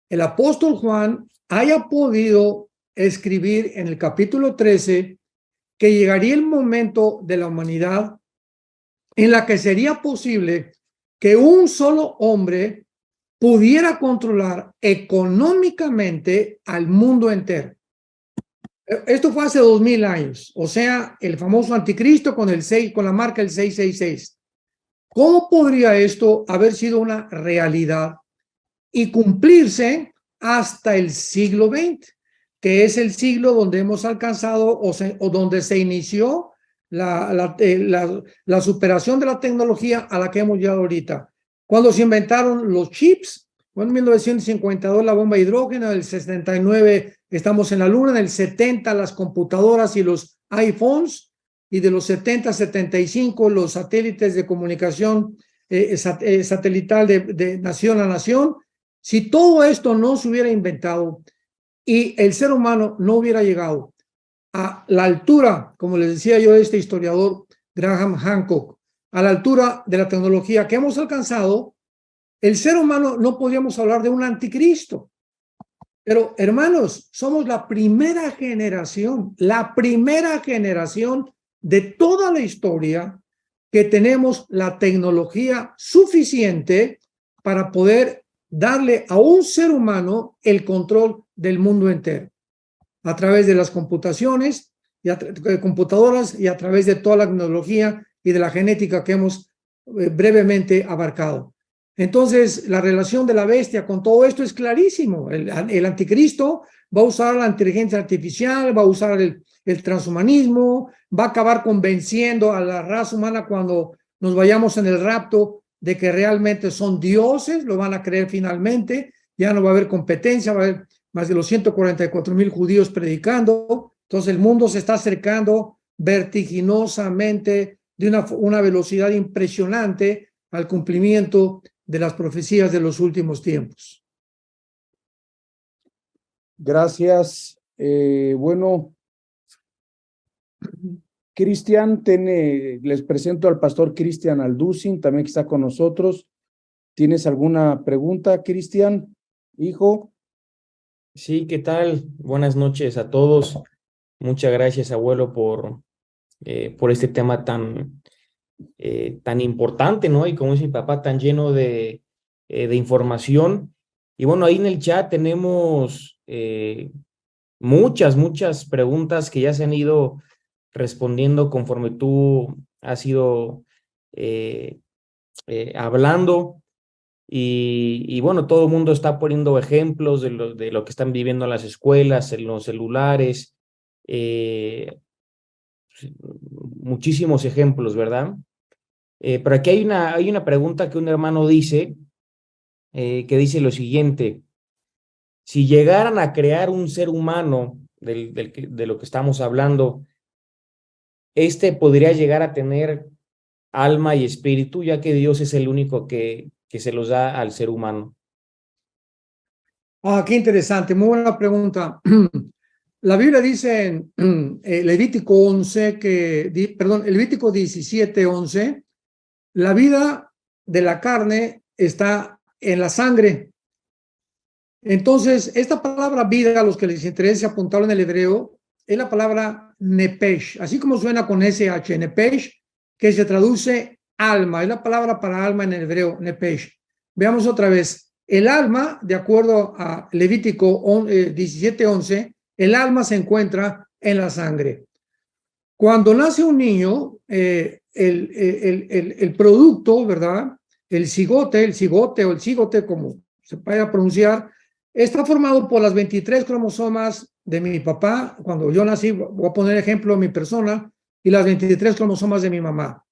el apóstol Juan haya podido escribir en el capítulo 13 que llegaría el momento de la humanidad en la que sería posible que un solo hombre pudiera controlar económicamente al mundo entero. Esto fue hace 2000 años, o sea, el famoso anticristo con la marca el 666. ¿Cómo podría esto haber sido una realidad y cumplirse hasta el siglo XX, que es el siglo donde hemos alcanzado o donde se inició la superación de la tecnología a la que hemos llegado ahorita? Cuando se inventaron los chips, en 1952 la bomba de hidrógeno, en el 69 estamos en la luna, en el 70 las computadoras y los iPhones, y de los 70 a 75 los satélites de comunicación satelital de nación a nación. Si todo esto no se hubiera inventado y el ser humano no hubiera llegado a la altura, como les decía yo, de este historiador Graham Hancock, a la altura de la tecnología que hemos alcanzado, el ser humano no podríamos hablar de un anticristo. Pero, hermanos, somos la primera generación de toda la historia que tenemos la tecnología suficiente para poder darle a un ser humano el control del mundo entero, a través de las computaciones, computadoras y a través de toda la tecnología y de la genética que hemos brevemente abarcado. Entonces, la relación de la bestia con todo esto es clarísimo. El anticristo va a usar la inteligencia artificial, va a usar el transhumanismo, va a acabar convenciendo a la raza humana cuando nos vayamos en el rapto de que realmente son dioses, lo van a creer finalmente, ya no va a haber competencia, va a haber más de los 144,000 judíos predicando, entonces el mundo se está acercando vertiginosamente de una velocidad impresionante al cumplimiento de las profecías de los últimos tiempos. Gracias. Bueno, Cristian, les presento al pastor Cristian Alducin, también que está con nosotros. ¿Tienes alguna pregunta, Cristian, hijo? Sí, ¿qué tal? Buenas noches a todos. Muchas gracias, abuelo, por este tema tan importante, ¿no? Y como dice mi papá, tan lleno de información. Y bueno, ahí en el chat tenemos muchas preguntas que ya se han ido respondiendo conforme tú has ido hablando. Y bueno, todo el mundo está poniendo ejemplos de lo que están viviendo en las escuelas, en los celulares, muchísimos ejemplos, ¿verdad? Pero aquí hay una pregunta que un hermano dice, que dice lo siguiente: si llegaran a crear un ser humano de lo que estamos hablando, podría llegar a tener alma y espíritu, ya que Dios es el único que se los da al ser humano. Qué interesante, muy buena pregunta. La Biblia dice en Levítico 11, Levítico 17:11, la vida de la carne está en la sangre. Entonces, esta palabra vida, a los que les interese apuntarlo en el hebreo, es la palabra nepesh, así como suena con SH, nepesh, que se traduce alma, es la palabra para alma en el hebreo, nepesh. Veamos otra vez, el alma, de acuerdo a Levítico 17:11, el alma se encuentra en la sangre. Cuando nace un niño, el producto, ¿verdad? El cigote o el cigote, como se vaya a pronunciar, está formado por las 23 cromosomas de mi papá. Cuando yo nací, voy a poner ejemplo de mi persona, y las 23 cromosomas de mi mamá.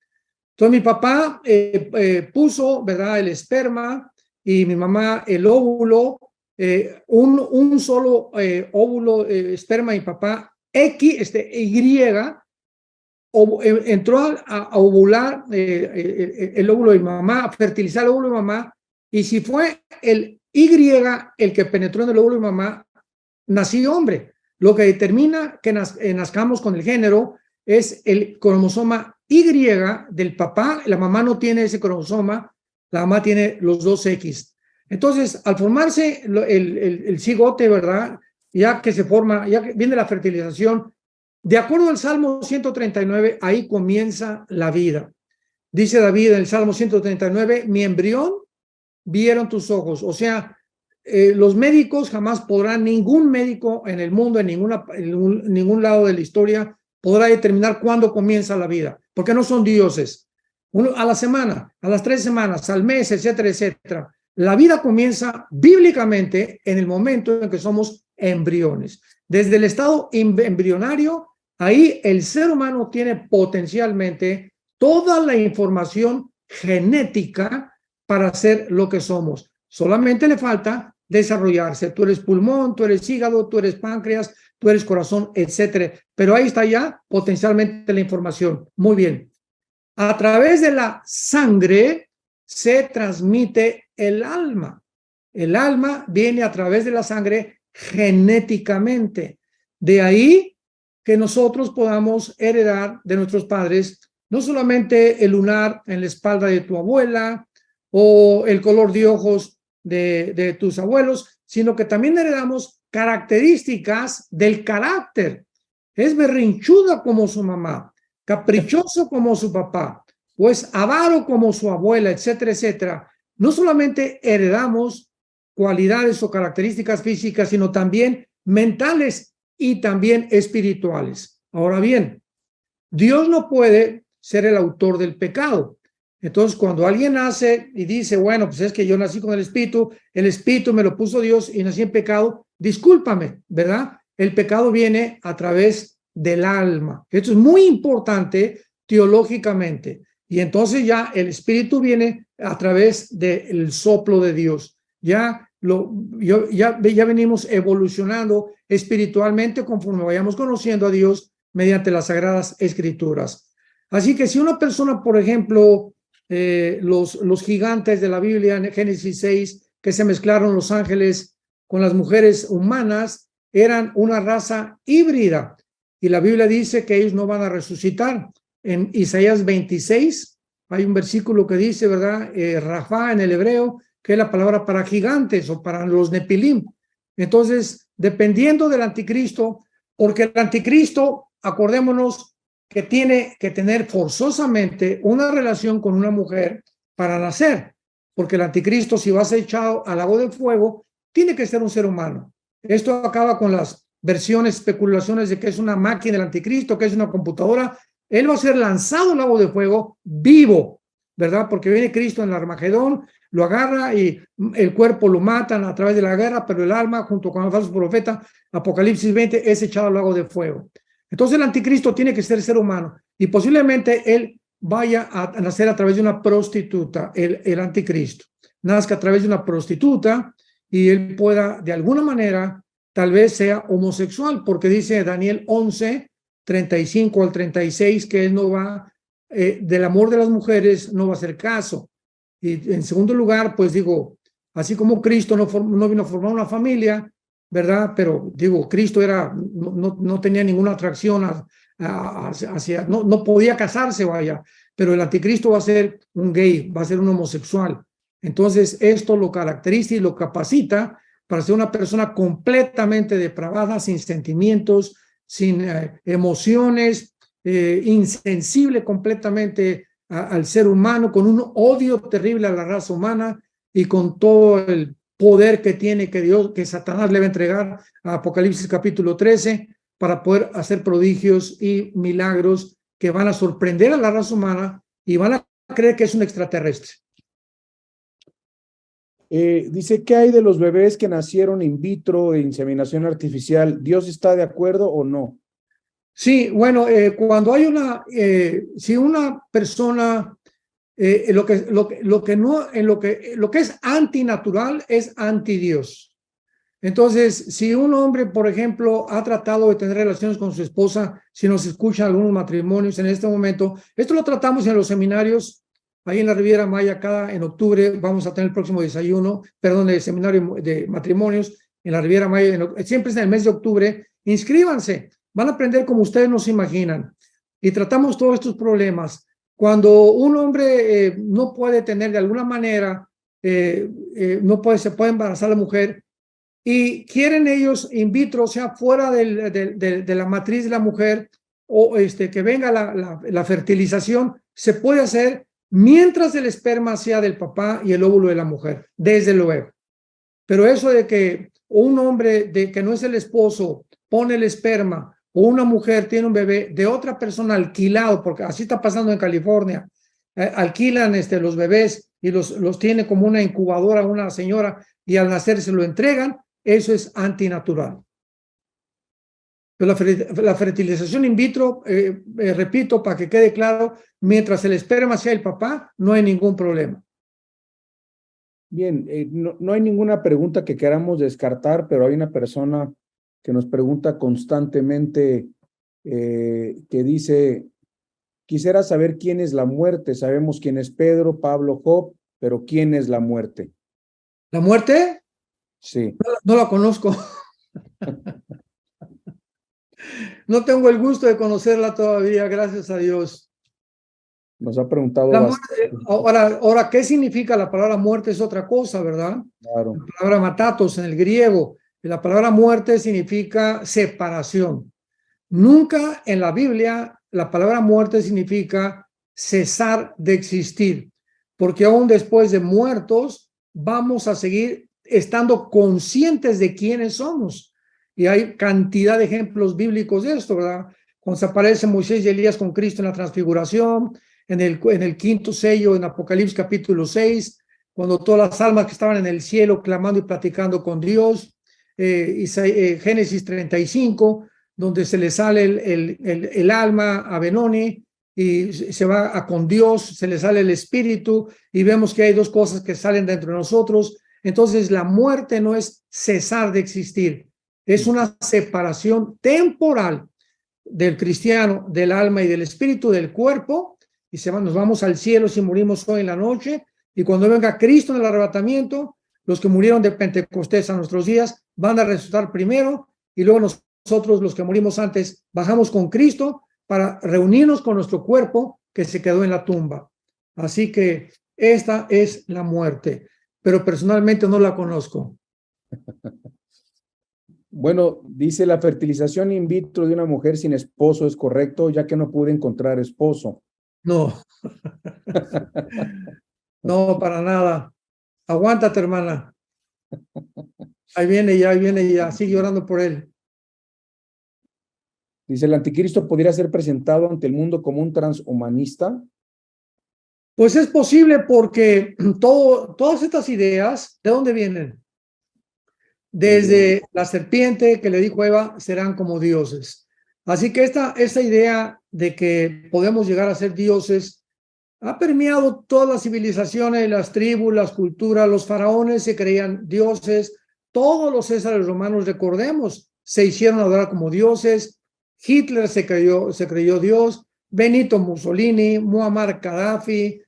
Entonces mi papá puso, ¿verdad?, el esperma, y mi mamá el óvulo, un solo óvulo, esperma, y mi papá Y, entró a ovular el óvulo de mi mamá, a fertilizar el óvulo de mi mamá, y si fue el Y el que penetró en el óvulo de mi mamá, nací hombre. Lo que determina que nazcamos con el género es el cromosoma Y del papá. La mamá no tiene ese cromosoma, la mamá tiene los dos X. Entonces, al formarse el cigote, ¿verdad?, ya que se forma, ya que viene la fertilización, de acuerdo al Salmo 139, ahí comienza la vida. Dice David en el Salmo 139, mi embrión vieron tus ojos. O sea, los médicos jamás podrán, ningún médico en el mundo, en ningún lado de la historia, podrá determinar cuándo comienza la vida, porque no son dioses. A la semana, a las 3 semanas, al mes, etcétera, etcétera. La vida comienza bíblicamente en el momento en que somos embriones. Desde el estado embrionario, ahí el ser humano tiene potencialmente toda la información genética para ser lo que somos. Solamente le falta desarrollarse. Tú eres pulmón, tú eres hígado, tú eres páncreas, tú eres corazón, etcétera. Pero ahí está ya potencialmente la información. Muy bien. A través de la sangre se transmite el alma. El alma viene a través de la sangre genéticamente. De ahí que nosotros podamos heredar de nuestros padres no solamente el lunar en la espalda de tu abuela o el color de ojos de tus abuelos, sino que también heredamos características del carácter. Es berrinchuda como su mamá, caprichoso como su papá, o es avaro como su abuela, etcétera, etcétera. No solamente heredamos cualidades o características físicas, sino también mentales y también espirituales. Ahora bien, Dios no puede ser el autor del pecado. Entonces, cuando alguien nace y dice, bueno, pues es que yo nací con el Espíritu me lo puso Dios y nací en pecado, discúlpame, ¿verdad? El pecado viene a través del alma. Esto es muy importante teológicamente. y entonces ya el espíritu viene a través del soplo de Dios. Ya venimos evolucionando espiritualmente conforme vayamos conociendo a Dios mediante las sagradas escrituras. Así que si una persona, por ejemplo, los gigantes de la Biblia en Génesis 6, que se mezclaron los ángeles con las mujeres humanas, eran una raza híbrida, y la Biblia dice que ellos no van a resucitar. En Isaías 26 hay un versículo que dice, ¿verdad? Rafá en el hebreo, que es la palabra para gigantes o para los nepilim. Entonces, dependiendo del anticristo, porque el anticristo, acordémonos que tiene que tener forzosamente una relación con una mujer para nacer, porque el anticristo, si va a ser echado al lago de fuego, tiene que ser un ser humano. Esto acaba con las versiones, especulaciones de que es una máquina el anticristo, que es una computadora. Él va a ser lanzado al lago de fuego vivo, ¿verdad? Porque viene Cristo en el Armagedón, lo agarra y el cuerpo lo matan a través de la guerra, pero el alma, junto con el falso profeta, Apocalipsis 20, es echado al lago de fuego. Entonces el anticristo tiene que ser humano, y posiblemente él vaya a nacer a través de una prostituta, el anticristo. Nazca a través de una prostituta y él pueda, de alguna manera, tal vez sea homosexual, porque dice Daniel 11, 35 al 36, que él no va, del amor de las mujeres no va a hacer caso. Y en segundo lugar, pues digo, así como Cristo no vino a formar una familia, ¿verdad? Pero digo, Cristo no tenía ninguna atracción hacia, no podía casarse, vaya, pero el anticristo va a ser un gay, va a ser un homosexual. Entonces, esto lo caracteriza y lo capacita para ser una persona completamente depravada, sin sentimientos, sin emociones, insensible completamente al ser humano, con un odio terrible a la raza humana y con todo el poder que tiene que Satanás le va a entregar a Apocalipsis capítulo 13 para poder hacer prodigios y milagros que van a sorprender a la raza humana y van a creer que es un extraterrestre. Dice, ¿qué hay de los bebés que nacieron in vitro e inseminación artificial? ¿Dios está de acuerdo o no? Sí, bueno, cuando hay si una persona, lo que es antinatural es antidios. Entonces, si un hombre, por ejemplo, ha tratado de tener relaciones con su esposa, si nos escuchan algunos matrimonios en este momento, esto lo tratamos en los seminarios. Ahí en la Riviera Maya, en octubre, vamos a tener el próximo el seminario de matrimonios en la Riviera Maya, siempre es en el mes de octubre. Inscríbanse, van a aprender como ustedes no se imaginan. Y tratamos todos estos problemas. Cuando un hombre no puede tener de alguna manera, se puede embarazar a la mujer, y quieren ellos in vitro, o sea, fuera de la matriz de la mujer, o que venga la fertilización, se puede hacer mientras el esperma sea del papá y el óvulo de la mujer, desde luego. Pero eso de que un hombre que no es el esposo pone el esperma, o una mujer tiene un bebé de otra persona alquilado, porque así está pasando en California, alquilan los bebés y los tiene como una incubadora una señora, y al nacer se lo entregan, eso es antinatural. Pero la fertilización in vitro, repito, para que quede claro, mientras el esperma sea el papá, no hay ningún problema. Bien, no hay ninguna pregunta que queramos descartar, pero hay una persona que nos pregunta constantemente, que dice, quisiera saber quién es la muerte. Sabemos quién es Pedro, Pablo, Job, pero ¿quién es la muerte? ¿La muerte? Sí. No la conozco. No tengo el gusto de conocerla todavía, gracias a Dios. Nos ha preguntado ahora, ¿qué significa la palabra muerte? Es otra cosa, ¿verdad? Claro. La palabra matatos en el griego. La palabra muerte significa separación. Nunca en la Biblia la palabra muerte significa cesar de existir, porque aún después de muertos vamos a seguir estando conscientes de quiénes somos. Y hay cantidad de ejemplos bíblicos de esto, ¿verdad? Cuando se aparecen Moisés y Elías con Cristo en la transfiguración, en el quinto sello, en Apocalipsis capítulo 6, cuando todas las almas que estaban en el cielo clamando y platicando con Dios, Génesis 35, donde se le sale el alma a Benoni y se va con Dios, se le sale el espíritu y vemos que hay dos cosas que salen dentro de nosotros. Entonces la muerte no es cesar de existir, es una separación temporal del cristiano, del alma y del espíritu, del cuerpo, y nos vamos al cielo si morimos hoy en la noche, y cuando venga Cristo en el arrebatamiento, los que murieron de Pentecostés a nuestros días van a resucitar primero, y luego nosotros, los que morimos antes, bajamos con Cristo para reunirnos con nuestro cuerpo que se quedó en la tumba. Así que esta es la muerte, pero personalmente no la conozco. Bueno, dice, la fertilización in vitro de una mujer sin esposo es correcto, ya que no pude encontrar esposo. No, no, para nada. Aguántate, hermana. Ahí viene ya, sigue orando por él. Dice, ¿el anticristo podría ser presentado ante el mundo como un transhumanista? Pues es posible porque todas estas ideas, ¿de dónde vienen? Desde la serpiente que le dijo a Eva, serán como dioses. Así que esta idea de que podemos llegar a ser dioses ha permeado todas las civilizaciones, las tribus, las culturas. Los faraones se creían dioses, todos los césares romanos, recordemos, se hicieron adorar como dioses. Hitler se creyó Dios, Benito Mussolini, Muammar Gaddafi,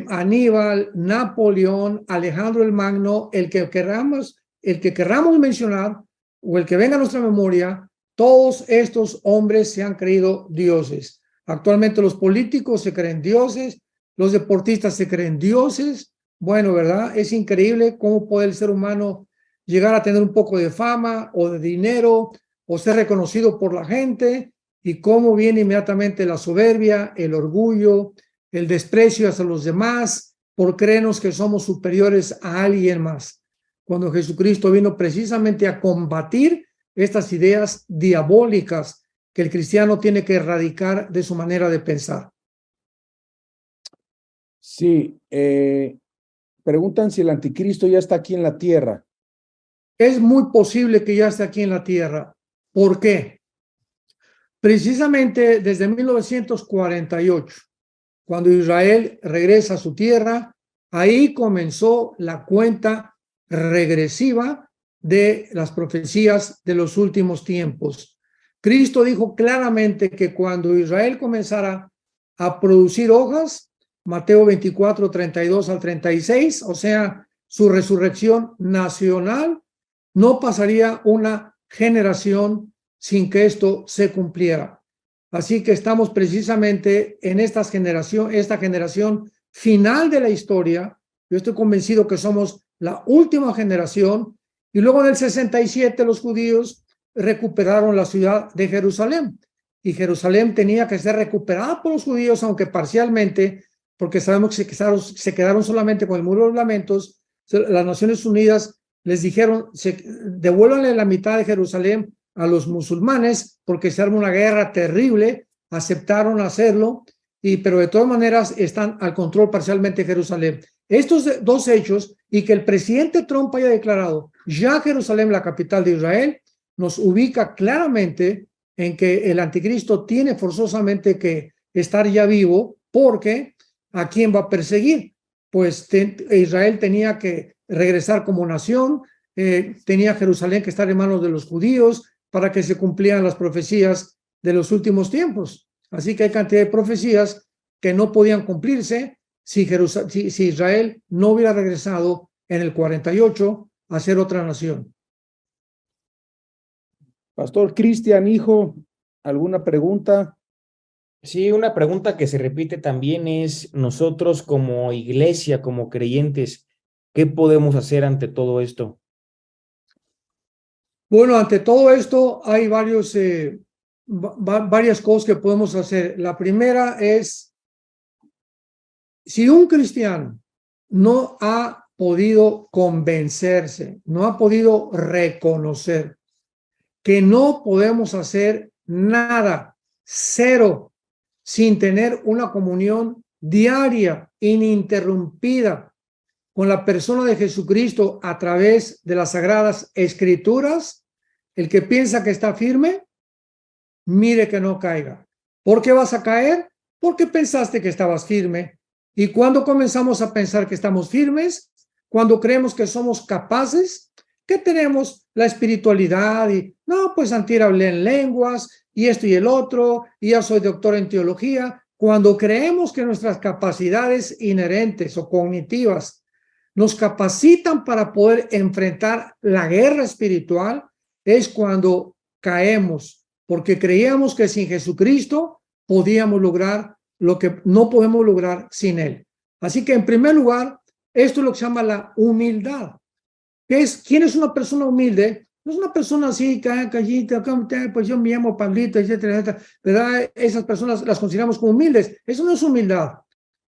Aníbal, Napoleón, Alejandro el Magno, el que querramos mencionar o el que venga a nuestra memoria, todos estos hombres se han creído dioses. Actualmente los políticos se creen dioses, los deportistas se creen dioses. Bueno, ¿verdad? Es increíble cómo puede el ser humano llegar a tener un poco de fama o de dinero o ser reconocido por la gente, y cómo viene inmediatamente la soberbia, el orgullo, el desprecio hacia los demás por creernos que somos superiores a alguien más, cuando Jesucristo vino precisamente a combatir estas ideas diabólicas que el cristiano tiene que erradicar de su manera de pensar. Sí, preguntan si el anticristo ya está aquí en la tierra. Es muy posible que ya esté aquí en la tierra. ¿Por qué? Precisamente desde 1948, cuando Israel regresa a su tierra, ahí comenzó la cuenta regresiva de las profecías de los últimos tiempos. Cristo dijo claramente que cuando Israel comenzara a producir hojas, Mateo 24, 32 al 36, o sea, su resurrección nacional, no pasaría una generación sin que esto se cumpliera. Así que estamos precisamente en esta generación final de la historia. Yo estoy convencido que somos la última generación, y luego en el 67 los judíos recuperaron la ciudad de Jerusalén, y Jerusalén tenía que ser recuperada por los judíos, aunque parcialmente, porque sabemos que se quedaron solamente con el Muro de los Lamentos. Las Naciones Unidas les dijeron, devuélvanle la mitad de Jerusalén a los musulmanes, porque se arma una guerra terrible. Aceptaron hacerlo, pero de todas maneras están al control parcialmente de Jerusalén. Estos dos hechos, y que el presidente Trump haya declarado ya Jerusalén la capital de Israel, nos ubica claramente en que el anticristo tiene forzosamente que estar ya vivo, porque ¿a quién va a perseguir? Pues Israel tenía que regresar como nación, tenía Jerusalén que estar en manos de los judíos para que se cumplieran las profecías de los últimos tiempos. Así que hay cantidad de profecías que no podían cumplirse si Israel no hubiera regresado en el 48 a ser otra nación. Pastor Cristian, hijo, ¿alguna pregunta? Sí, una pregunta que se repite también es, nosotros como iglesia, como creyentes, ¿qué podemos hacer ante todo esto? Bueno, ante todo esto hay varias cosas que podemos hacer. La primera es, si un cristiano no ha podido convencerse, no ha podido reconocer que no podemos hacer nada, cero, sin tener una comunión diaria, ininterrumpida, con la persona de Jesucristo a través de las Sagradas Escrituras, el que piensa que está firme, mire que no caiga. ¿Por qué vas a caer? porque pensaste que estabas firme. Y cuando comenzamos a pensar que estamos firmes, cuando creemos que somos capaces, que tenemos la espiritualidad y, no, pues antier hablé en lenguas y esto y el otro, y ya soy doctor en teología. Cuando creemos que nuestras capacidades inherentes o cognitivas nos capacitan para poder enfrentar la guerra espiritual, es cuando caemos, porque creíamos que sin Jesucristo podíamos lograr lo que no podemos lograr sin Él. Así que, en primer lugar, esto es lo que se llama la humildad. ¿Quién es una persona humilde? No es una persona así, callita, pues yo me llamo Pablito, etcétera, etcétera, ¿verdad? Esas personas las consideramos como humildes. Eso no es humildad.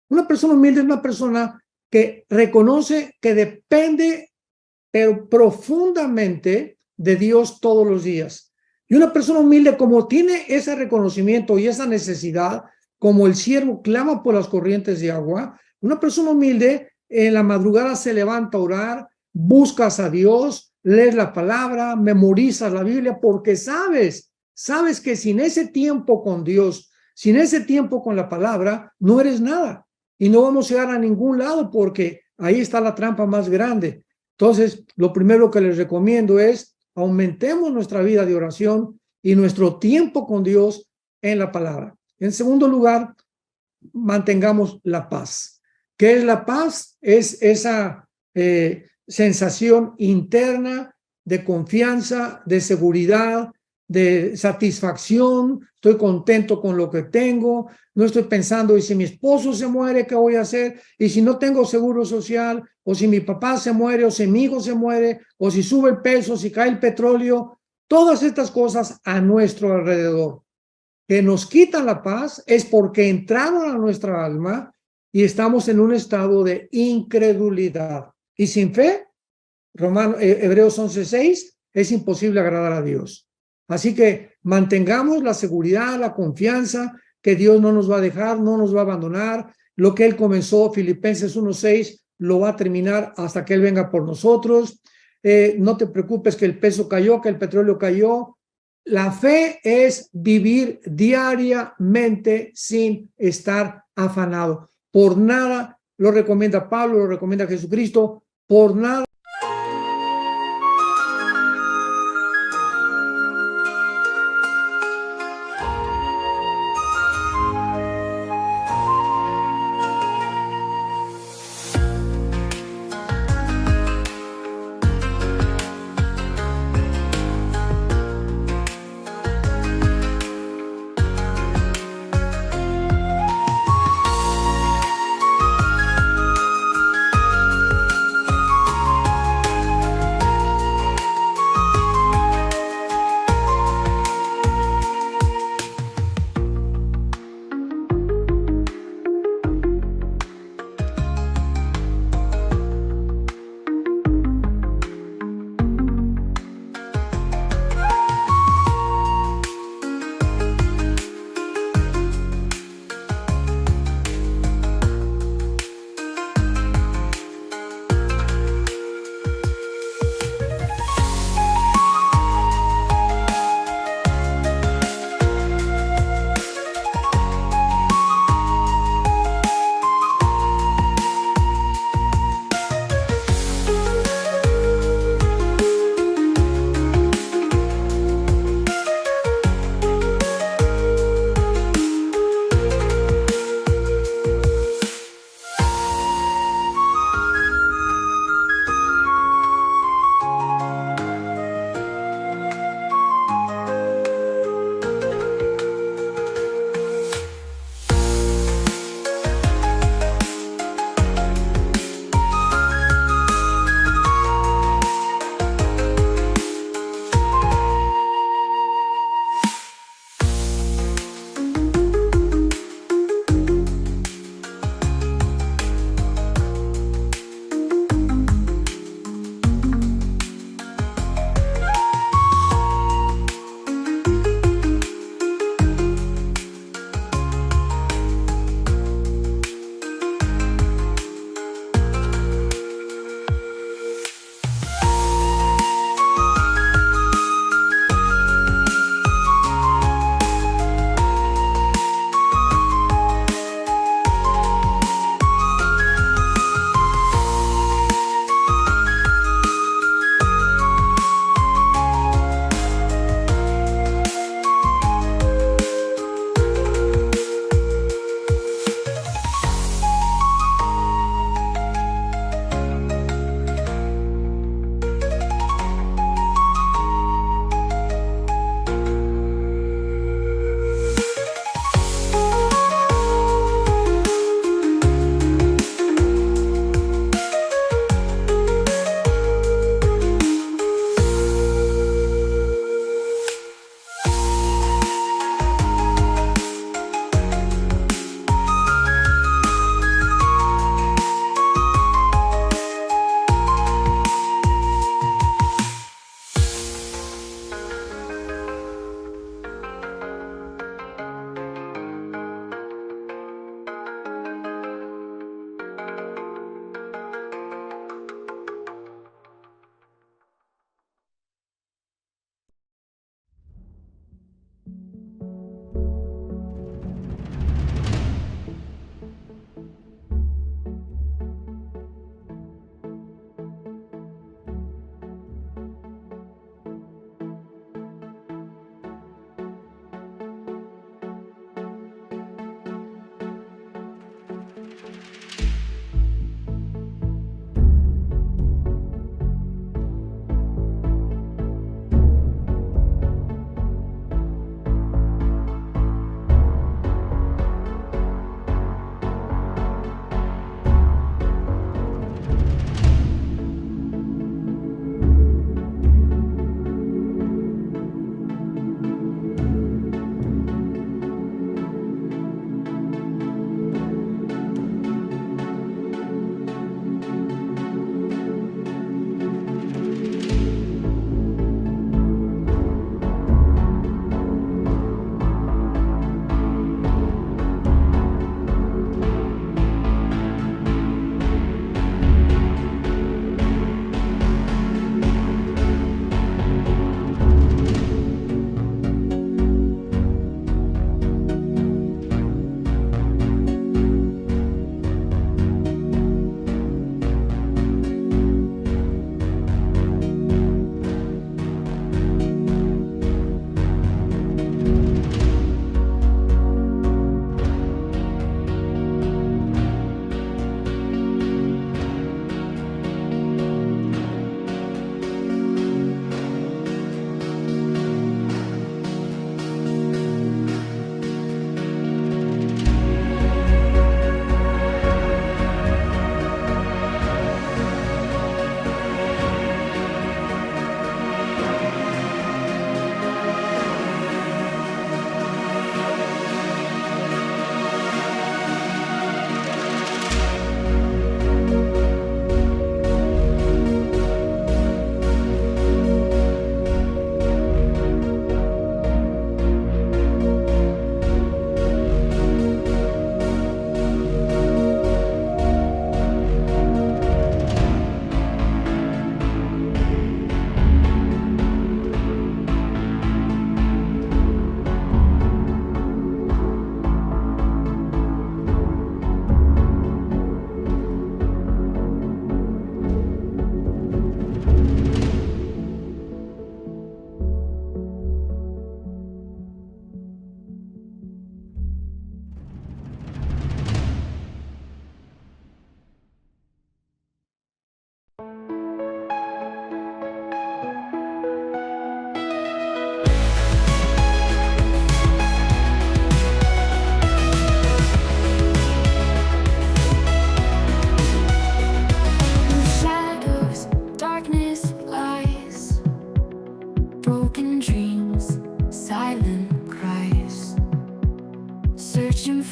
Una persona humilde es una persona que reconoce que depende, pero profundamente, de Dios todos los días. Y una persona humilde, como tiene ese reconocimiento y esa necesidad, como el siervo clama por las corrientes de agua, una persona humilde en la madrugada se levanta a orar, buscas a Dios, lees la palabra, memorizas la Biblia, porque sabes que sin ese tiempo con Dios, sin ese tiempo con la palabra, no eres nada y no vamos a llegar a ningún lado, porque ahí está la trampa más grande. Entonces, lo primero que les recomiendo es aumentemos nuestra vida de oración y nuestro tiempo con Dios en la palabra. En segundo lugar, mantengamos la paz. ¿Qué es la paz? Es esa sensación interna de confianza, de seguridad, de satisfacción. Estoy contento con lo que tengo. No estoy pensando, y si mi esposo se muere, ¿qué voy a hacer? Y si no tengo seguro social, o si mi papá se muere, o si mi hijo se muere, o si sube el peso, si cae el petróleo. Todas estas cosas a nuestro alrededor que nos quitan la paz es porque entraron a nuestra alma y estamos en un estado de incredulidad. Y sin fe, Hebreos 11:6, es imposible agradar a Dios. Así que mantengamos la seguridad, la confianza que Dios no nos va a dejar, no nos va a abandonar. Lo que Él comenzó, Filipenses 1:6, lo va a terminar hasta que Él venga por nosotros. No te preocupes que el peso cayó, que el petróleo cayó. La fe es vivir diariamente sin estar afanado. Por nada lo recomienda Pablo, lo recomienda Jesucristo, por nada.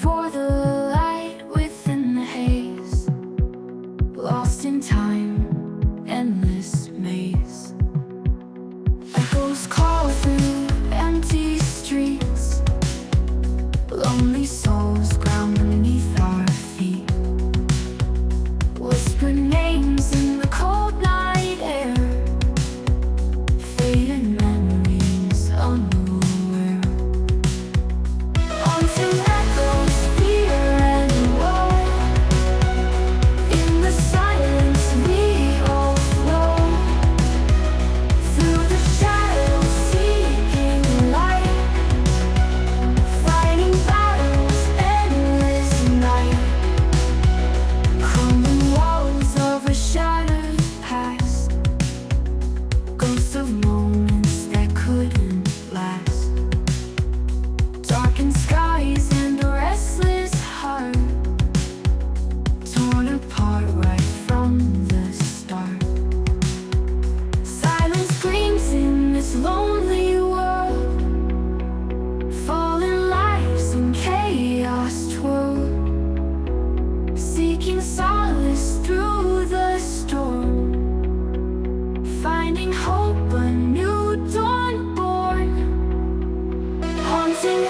for the light within the haze, lost in time, endless maze. Echoes call through empty streets, lonely souls ground beneath our feet. Whispered names in the cold night air, faded memories unaware. Haunting echoes, fear and woe. In the silence we all flow, through the shadows seeking light, fighting battles endless night. Crumbling walls of a shattered past, ghosts of moments that couldn't last. Darkened skies and a restless heart, torn apart right from the start. Silence screams in this lonely world, fallen lives in chaos twirl, seeking solace through the storm, finding hope, a new dawn born. Haunting